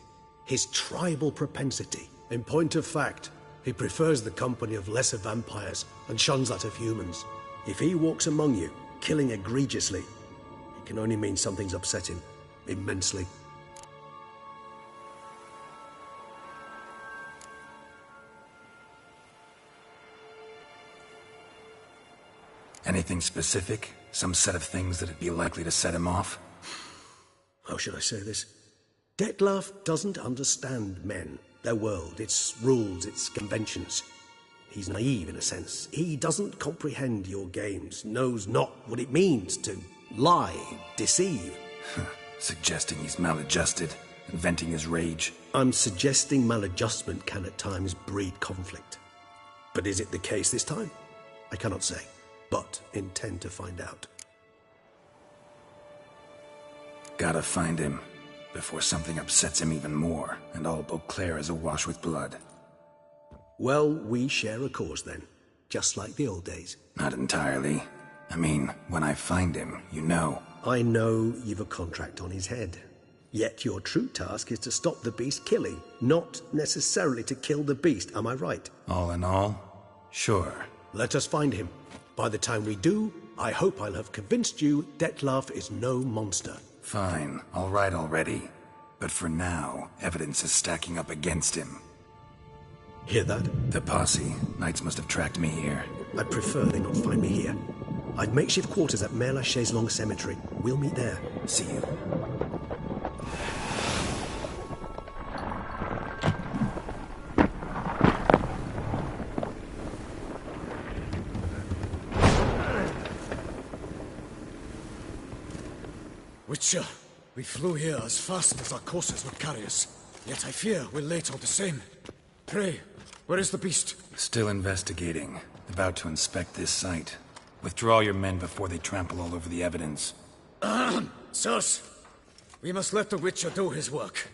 His tribal propensity. In point of fact, he prefers the company of lesser vampires and shuns that of humans. If he walks among you, killing egregiously, it can only mean something's upset him. Immensely. Anything specific? Some set of things that'd be likely to set him off? How should I say this? Dettlaff doesn't understand men, their world, its rules, its conventions. He's naive in a sense. He doesn't comprehend your games, knows not what it means to lie, deceive. Suggesting he's maladjusted, and venting his rage. I'm suggesting maladjustment can at times breed conflict. But is it the case this time? I cannot say, but intend to find out. Gotta find him, before something upsets him even more, and all Beauclair is awash with blood. Well, we share a cause then, just like the old days. Not entirely. I mean, when I find him, you know. I know you've a contract on his head. Yet your true task is to stop the beast killing, not necessarily to kill the beast, am I right? All in all, sure. Let us find him. By the time we do, I hope I'll have convinced you Dettlaff is no monster. Fine, all right already. But for now, evidence is stacking up against him. Hear that? The posse. Knights must have tracked me here. I'd prefer they not find me here. I'd makeshift quarters at Mère Lachaise Long Cemetery. We'll meet there. See you. Witcher, we flew here as fast as our courses would carry us. Yet I fear we're late all the same. Pray, where is the beast? Still investigating. About to inspect this site. Withdraw your men before they trample all over the evidence. Sirs, we must let the Witcher do his work.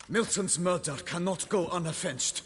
Milton's murder cannot go unavenged.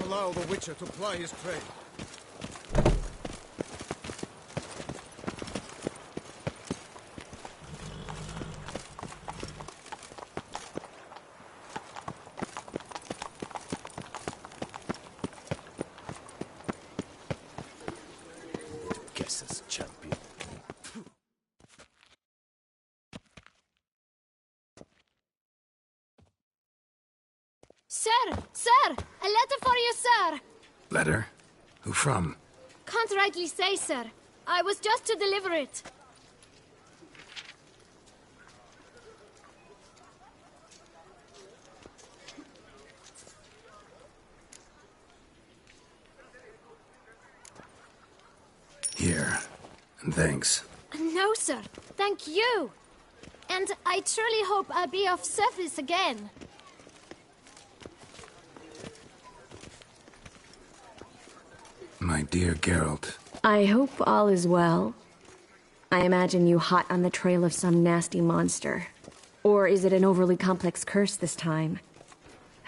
allow the Witcher to ply his trade. Guesses, champion. Sir! Sir! A letter for you, sir! Letter? Who from? Can't rightly say, sir. I was just to deliver it. Here. And thanks. No, sir. Thank you. And I truly hope I'll be of service again. My dear Geralt. I hope all is well. I imagine you hot on the trail of some nasty monster. Or is it an overly complex curse this time?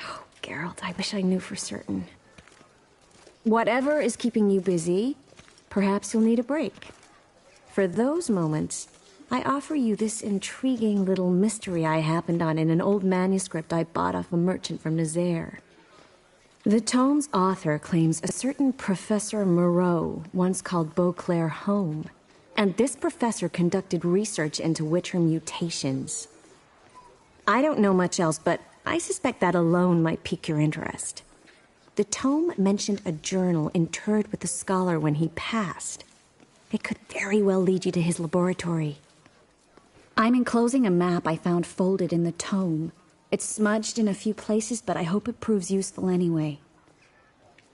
Oh, Geralt, I wish I knew for certain. Whatever is keeping you busy, perhaps you'll need a break. For those moments, I offer you this intriguing little mystery I happened on in an old manuscript I bought off a merchant from Nazaire. The tome's author claims a certain Professor Moreau once called Beauclair home, and this professor conducted research into Witcher mutations. I don't know much else, but I suspect that alone might pique your interest. The tome mentioned a journal interred with the scholar when he passed. It could very well lead you to his laboratory. I'm enclosing a map I found folded in the tome. It's smudged in a few places, but I hope it proves useful anyway.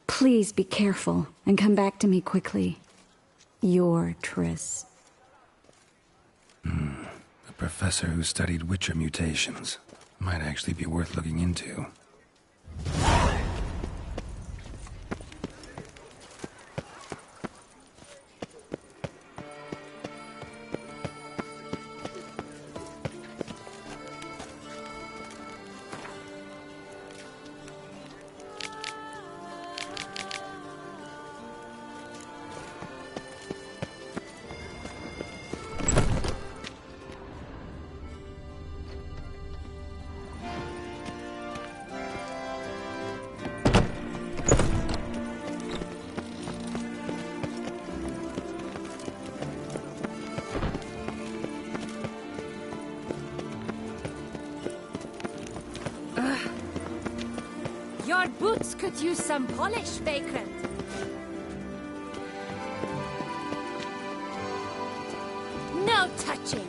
Please be careful and come back to me quickly. Your Triss. A professor who studied Witcher mutations. Might actually be worth looking into. Your boots could use some polish, Vagrant. No touching.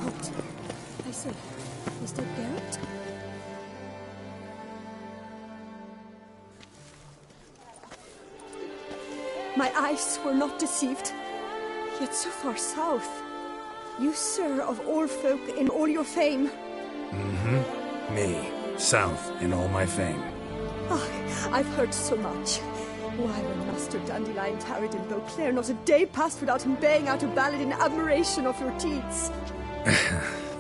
Halt. I say, Mr. Geralt? My eyes were not deceived, yet so far south. You, sir, of all folk in all your fame. Mm-hmm. Me. South in all my fame. Ah, I've heard so much. Why, when Master Dandelion tarried in Beauclair, not a day passed without him baying out a ballad in admiration of your deeds.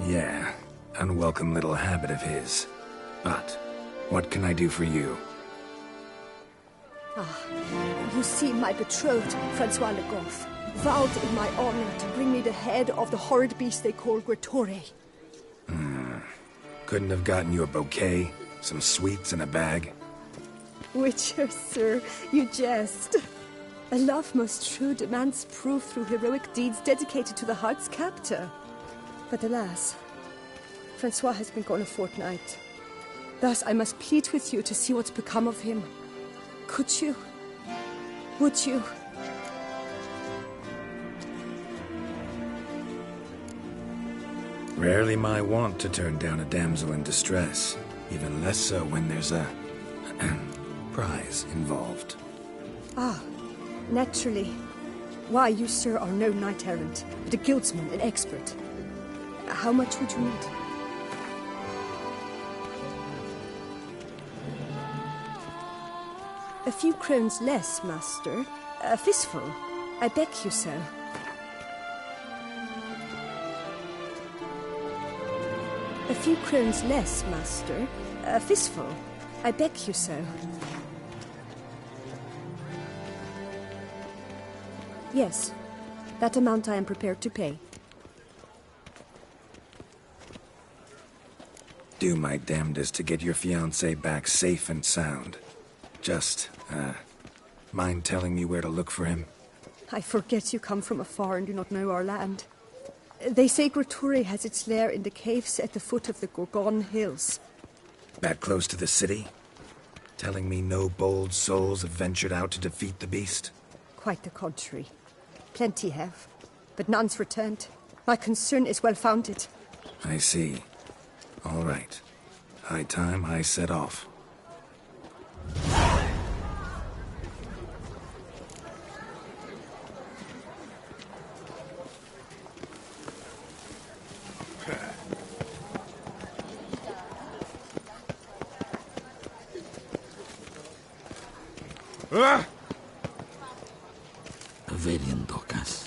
Yeah, unwelcome little habit of his. But, what can I do for you? Ah, you see, my betrothed, Francois Le Goff, vowed in my honor to bring me the head of the horrid beast they call Gretore. Couldn't have gotten you a bouquet, some sweets in a bag? Witcher, sir, you jest. A love most true demands proof through heroic deeds dedicated to the heart's captor. But alas, Francois has been gone a fortnight. Thus I must plead with you to see what's become of him. Could you? Would you? Rarely my wont to turn down a damsel in distress. Even less so when there's a prize involved. Ah, naturally. Why, you, sir, are no knight-errant, but a guildsman, an expert. How much would you need? A few crowns less, master. A fistful. I beg you so. A few crowns less, master. A fistful. I beg you so. Yes, that amount I am prepared to pay. Do my damnedest to get your fiancé back safe and sound. Just, mind telling me where to look for him? I forget you come from afar and do not know our land. They say Groturi has its lair in the caves at the foot of the Gorgon Hills. That close to the city? Telling me no bold souls have ventured out to defeat the beast? Quite the contrary. Plenty have, but none's returned. My concern is well-founded. I see. All right. High time I set off. Averian Docas.